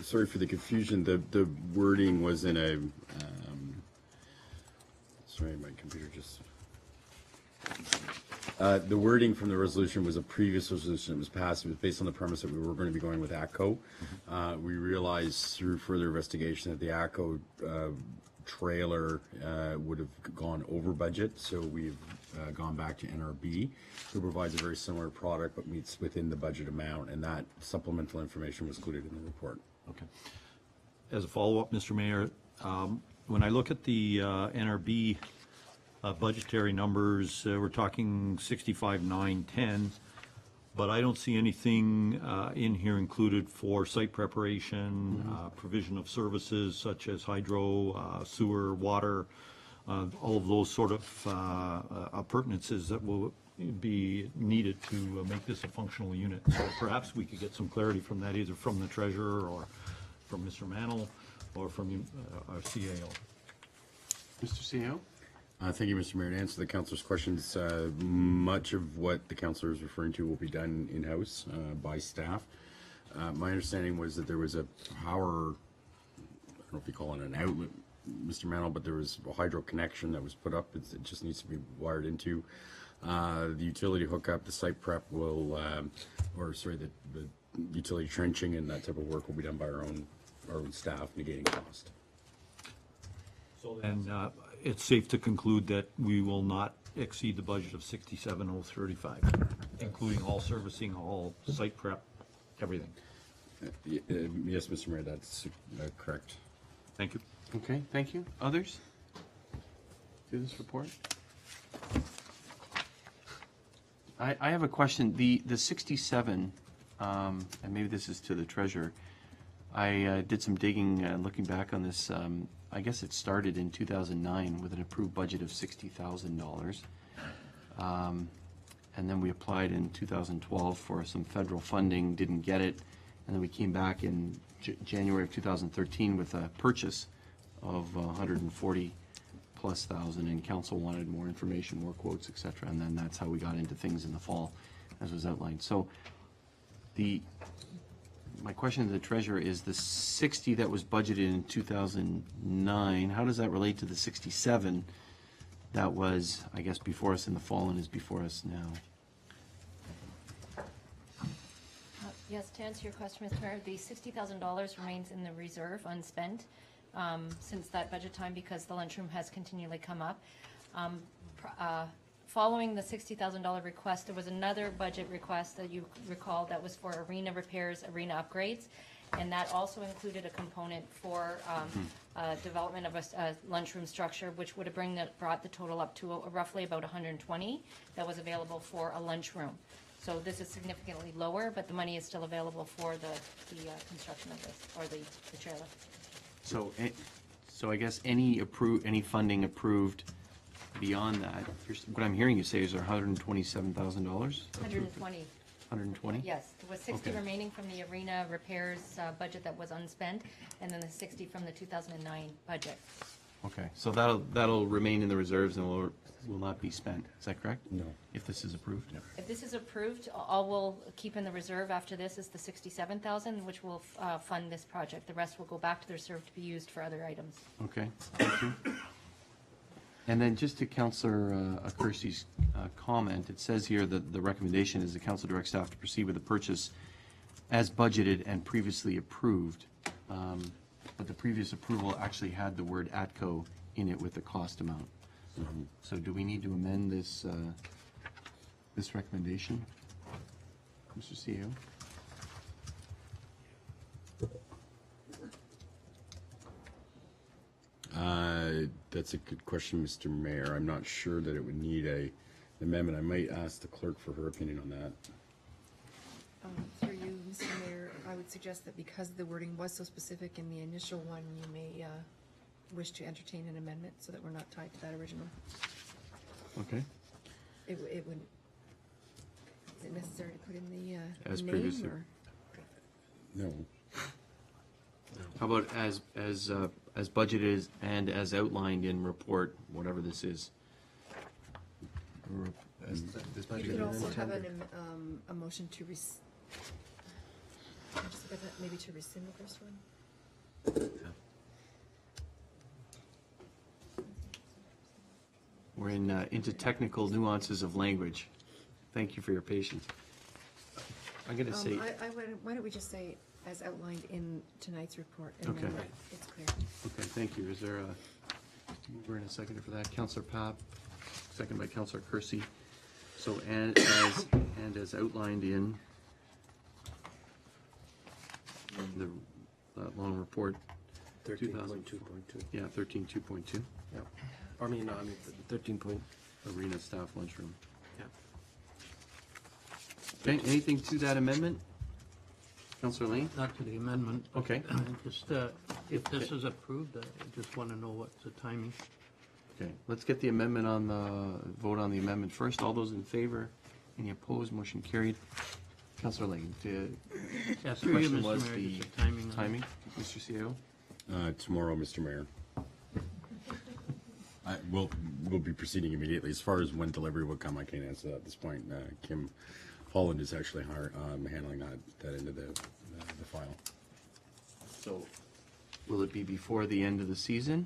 sorry for the confusion. The wording was in a, sorry, my computer just, the wording from the resolution was a previous resolution that was passed. It was based on the premise that we were going to be going with ATCO. We realized through further investigation that the ATCO trailer would have gone over budget, so we've gone back to NRB, who provides a very similar product but meets within the budget amount, and that supplemental information was included in the report. Okay. As a follow-up, Mr. Mayor, when I look at the NRB budgetary numbers, we're talking 65,910, but I don't see anything in here included for site preparation, provision of services such as hydro, sewer, water, all of those sort of appurtenances that will be needed to make this a functional unit. So perhaps we could get some clarity from that, either from the treasurer or from Mr. Mantle or from our CAO. Mr. CEO? Thank you, Mr. Mayor. To answer the councillor's questions, much of what the councillor is referring to will be done in-house by staff. My understanding was that there was a power, I don't know if you call it an outlet, Mr. Mantle, but there was a hydro connection that was put up. It just needs to be wired into. The utility hookup, the site prep will, the utility trenching and that type of work will be done by our own staff, negating cost. So then it's safe to conclude that we will not exceed the budget of 67,035, including all servicing, all site prep, everything. Yes, Mr. Mayor, that's correct. Thank you. Okay, thank you. Others to this report? I have a question. The 67, and maybe this is to the treasurer. I did some digging, looking back on this. I guess it started in 2009 with an approved budget of $60,000. And then we applied in 2012 for some federal funding, didn't get it. And then we came back in January of 2013 with a purchase of 140 plus thousand, and council wanted more information, more quotes, et cetera. And then that's how we got into things in the fall, as was outlined. So my question to the treasurer is the 60 that was budgeted in 2009, how does that relate to the 67 that was, I guess, before us in the fall and is before us now? Yes, to answer your question, Mr. Mayor, the $60,000 remains in the reserve unspent since that budget time because the lunchroom has continually come up. Following the $60,000 request, there was another budget request that you recall that was for arena repairs, arena upgrades, and that also included a component for development of a lunchroom structure, which would have brought the total up to roughly about 120 that was available for a lunchroom. So this is significantly lower, but the money is still available for the construction of this, or the chairlift. So I guess any funding approved beyond that, what I'm hearing you say is $127,000? 120. 120? Yes, there was 60 Okay. remaining from the arena repairs budget that was unspent, and then the 60 from the 2009 budget. Okay, so that'll remain in the reserves and will not be spent, is that correct? No. If this is approved? If this is approved, all we'll keep in the reserve after this is the 67,000, which will fund this project. The rest will go back to the reserve to be used for other items. Okay, thank you. And then just to Councillor Kersey's comment, it says here that the recommendation is the council directs staff to proceed with the purchase as budgeted and previously approved. But the previous approval actually had the word ATCO in it with the cost amount. So do we need to amend this this recommendation, Mr. CEO? That's a good question, Mr. Mayor. I'm not sure that it would need an amendment. I might ask the clerk for her opinion on that. Through you, Mr. Mayor, I would suggest that because the wording was so specific in the initial one, you may wish to entertain an amendment so that we're not tied to that original. Okay. It would, is it necessary to put in the As name previously. or? No. How about as budgeted and as outlined in report, whatever this is? You could also have a motion to maybe to rescind the first one. We're into technical nuances of language. Thank you for your patience. I'm going to say, Why don't we just say as outlined in tonight's report, and Okay. then it's clear. okay, thank you. Is there a mover and a seconder for that? Councillor Papp, second by Councillor Kersey. So and as outlined in the long report. 13.2.2. Yeah, 13.2.2. Yeah. I mean 13 point. Arena staff lunchroom. Yeah. Okay, anything to that amendment? Councillor Lane? Not to the amendment. Okay. Just, if this is approved, I just want to know what's the timing. Okay, let's get the amendment on the, vote on the amendment first. All those in favor? Any opposed? Motion carried. Councillor Lane, the Yeah, through you, question Mr. was Mayor, the just the timing. timing, Mr. CEO? Tomorrow, Mr. Mayor. We'll be proceeding immediately. As far as when delivery will come, I can't answer that at this point. Kim Holland is actually handling that end of the file. So, will it be before the end of the season?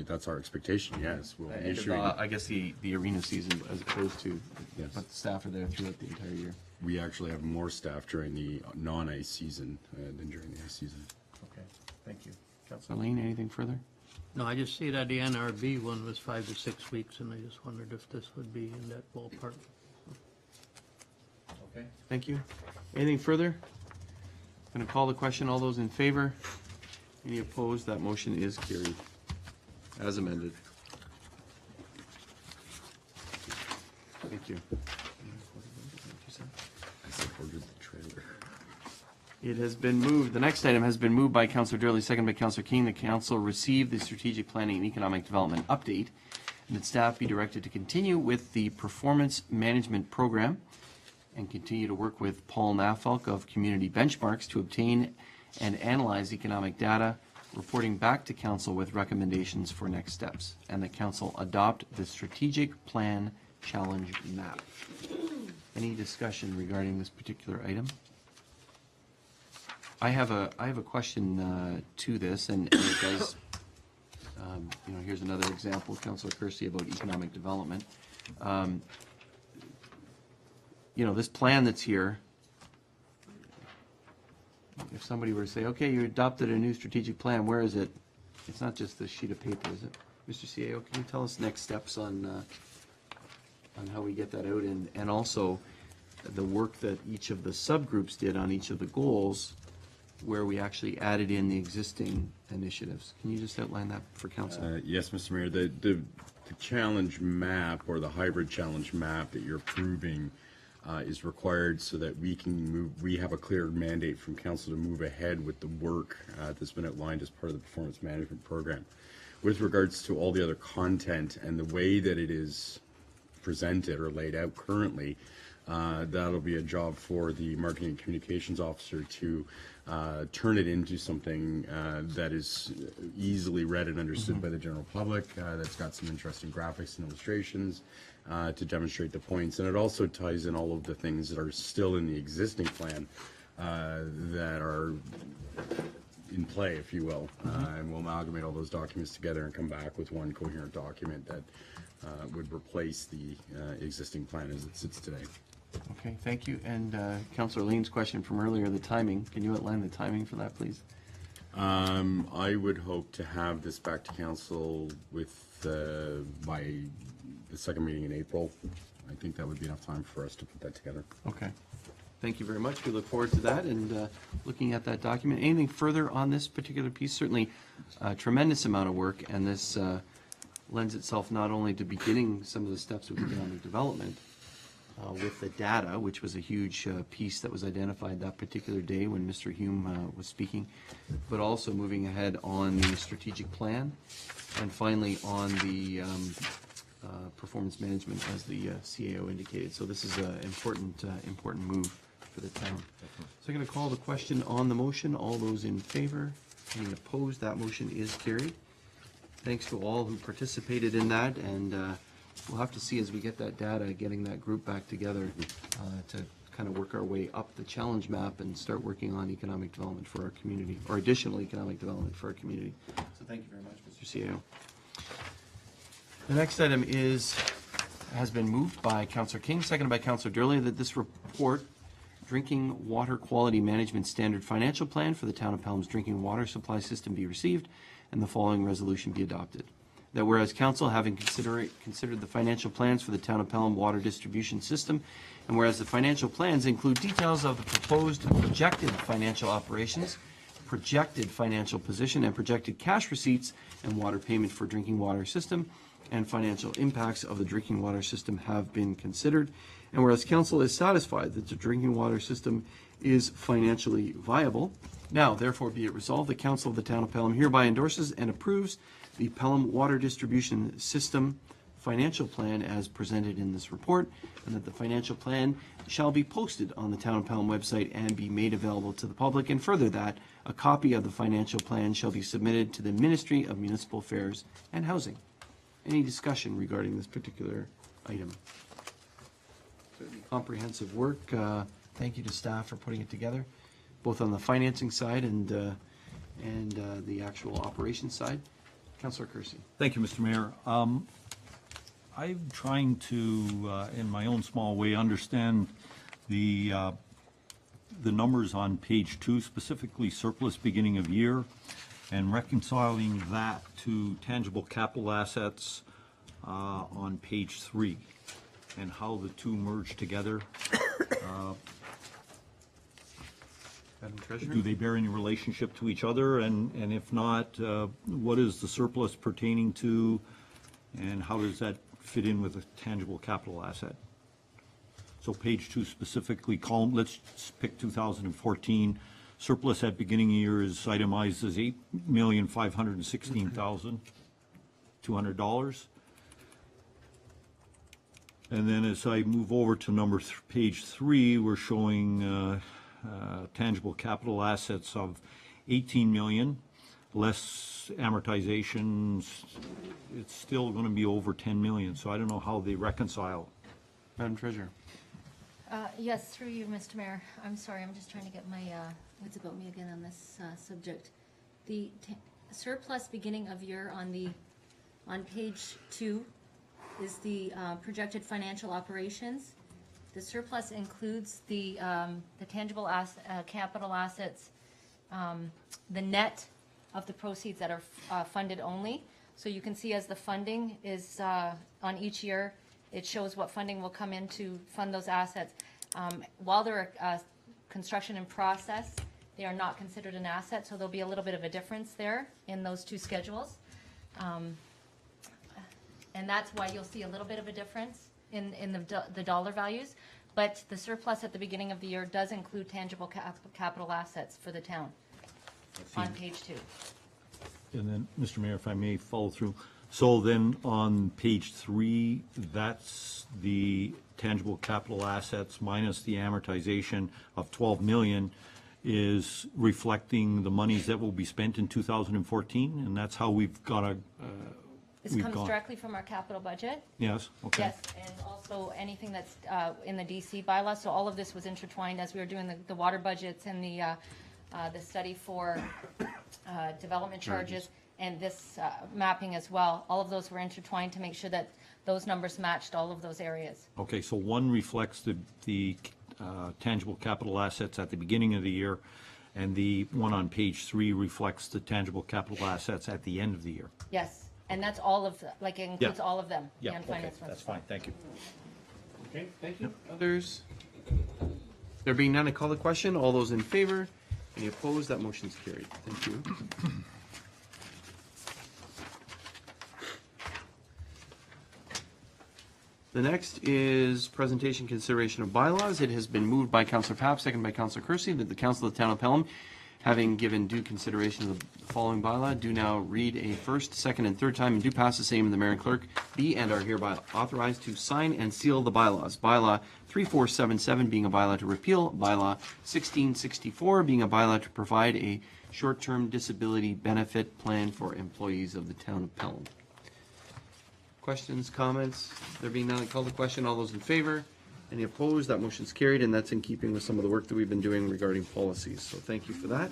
That's our expectation, yes. We'll be End of, issuing. I guess the arena season as opposed to, Yes. but the staff are there throughout the entire year. We actually have more staff during the non-ice season than during the ice season. Okay, thank you. Councillor Lane, anything further? No, I just see that the NRB one was 5 to 6 weeks, and I just wondered if this would be in that ballpark. Okay. Thank you. Anything further? Going to call the question. All those in favor? Any opposed? That motion is carried as amended. Thank you. ordered the trailer. It has been moved, the next item has been moved by Councillor Durley, seconded by Councillor King. The council received the strategic planning and economic development update, and that staff be directed to continue with the performance management program and continue to work with Paul Nafalk of Community Benchmarks to obtain and analyze economic data, reporting back to council with recommendations for next steps, and the council adopt the strategic plan challenge map. Any discussion regarding this particular item? I have a question to this, and it does, here's another example, Councillor Kersey, about economic development. This plan that's here, if somebody were to say, okay, you adopted a new strategic plan, where is it? It's not just this sheet of paper, is it? Mr. CAO, can you tell us next steps on how we get that out, and also the work that each of the subgroups did on each of the goals, where we actually added in the existing initiatives. Can you just outline that for council? Yes, Mr. Mayor. The challenge map, or the hybrid challenge map that you're approving, is required so that we can move. We have a clear mandate from council to move ahead with the work that's been outlined as part of the performance management program. With regards to all the other content and the way that it is presented or laid out currently, that'll be a job for the marketing and communications officer to turn it into something that is easily read and understood by the general public, that's got some interesting graphics and illustrations to demonstrate the points. And it also ties in all of the things that are still in the existing plan that are in play, if you will. And we'll amalgamate all those documents together and come back with one coherent document that would replace the existing plan as it sits today. Okay, thank you. And Councillor Lean's question from earlier, the timing. Can you outline the timing for that, please? I would hope to have this back to council with by the second meeting in April. I think that would be enough time for us to put that together. Okay. Thank you very much. We look forward to that and looking at that document. Anything further on this particular piece? Certainly a tremendous amount of work, and this lends itself not only to beginning some of the steps of economic development, with the data, which was a huge piece that was identified that particular day when Mr. Hume was speaking, but also moving ahead on the strategic plan, and finally on the performance management, as the CAO indicated. So this is an important move for the town. So I'm going to call the question on the motion. All those in favor? Any opposed? That motion is carried. Thanks to all who participated in that, and we'll have to see as we get that data, getting that group back together to kind of work our way up the challenge map and start working on economic development for our community, or additional economic development for our community. So thank you very much, Mr. CAO. The next item has been moved by Councillor King, seconded by Councillor Durley, that this report, Drinking Water Quality Management Standard Financial Plan for the Town of Pelham's drinking water supply system, be received, and the following resolution be adopted. That whereas council, having considered the financial plans for the Town of Pelham water distribution system, and whereas the financial plans include details of the proposed projected financial operations, projected financial position, and projected cash receipts and water payment for drinking water system, and financial impacts of the drinking water system have been considered, and whereas council is satisfied that the drinking water system is financially viable, now therefore be it resolved, the council of the Town of Pelham hereby endorses and approves the Pelham Water Distribution System Financial Plan as presented in this report, and that the financial plan shall be posted on the Town of Pelham website and be made available to the public, and further that a copy of the financial plan shall be submitted to the Ministry of Municipal Affairs and Housing. Any discussion regarding this particular item? Certainly comprehensive work. Thank you to staff for putting it together, both on the financing side and the actual operations side. Councillor Kersey. Thank you, Mr. Mayor. I'm trying to, in my own small way, understand the numbers on page 2, specifically surplus beginning of year, and reconciling that to tangible capital assets on page 3, and how the two merge together. Madam Treasurer? Do they bear any relationship to each other? And if not, what is the surplus pertaining to, and how does that fit in with a tangible capital asset? So page 2 specifically, column, let's pick 2014. Surplus at beginning of year is itemized as $8,516,200. And then as I move over to page 3, we're showing tangible capital assets of 18 million, less amortizations, it's still going to be over 10 million, so I don't know how they reconcile. Madam Treasurer. Yes, through you, Mr. Mayor. I'm sorry, I'm just trying to get my, what's about me again on this subject. The surplus beginning of year on page 2 is the projected financial operations. The surplus includes the tangible capital assets, the net of the proceeds that are funded only. So you can see as the funding is on each year, it shows what funding will come in to fund those assets. While they're construction in process, they are not considered an asset, so there'll be a little bit of a difference there in those two schedules. And that's why you'll see a little bit of a difference in the dollar values. But the surplus at the beginning of the year does include tangible capital assets for the town on page 2. And then, Mr. Mayor, if I may follow through. So then on page 3, that's the tangible capital assets minus the amortization of 12 million is reflecting the monies that will be spent in 2014, and that's how we've got a This comes directly from our capital budget. Yes, okay. Yes, and also anything that's in the DC bylaw. So all of this was intertwined as we were doing the water budgets and the study for development charges and this mapping as well. All of those were intertwined to make sure that those numbers matched all of those areas. Okay, so one reflects the tangible capital assets at the beginning of the year, and the one on page 3 reflects the tangible capital assets at the end of the year. Yes. And that's all of, like, it includes all of them. Yeah, and okay, finance ones. that's fine, thank you. Okay, thank you. Others? There being none, I call the question. All those in favor? Any opposed? That motion's carried. Thank you. The next is presentation consideration of bylaws. It has been moved by Councillor Papp, seconded by Councillor Kersey, that the Council of the Town of Pelham, having given due consideration of the following bylaw, do now read a first, second, and third time and do pass the same in the mayor and clerk, be and are hereby authorized to sign and seal the bylaws. Bylaw 3477 being a bylaw to repeal, bylaw 1664 being a bylaw to provide a short-term disability benefit plan for employees of the Town of Pelham. Questions, comments? There being none, I call the question. All those in favor? Any opposed? That motion's carried, and that's in keeping with some of the work that we've been doing regarding policies. So thank you for that.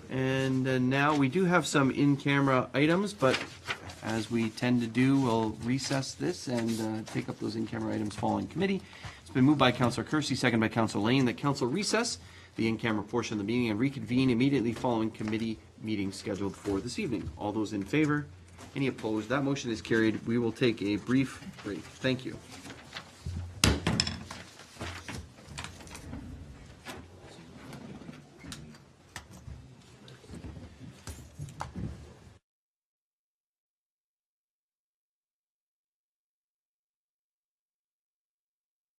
And now we do have some in-camera items, but as we tend to do, we'll recess this and take up those in-camera items following committee. It's been moved by Councillor Kersey, second by Councillor Lane, that council recess the in-camera portion of the meeting and reconvene immediately following committee meeting scheduled for this evening. All those in favor? Any opposed? That motion is carried. We will take a brief break. Thank you.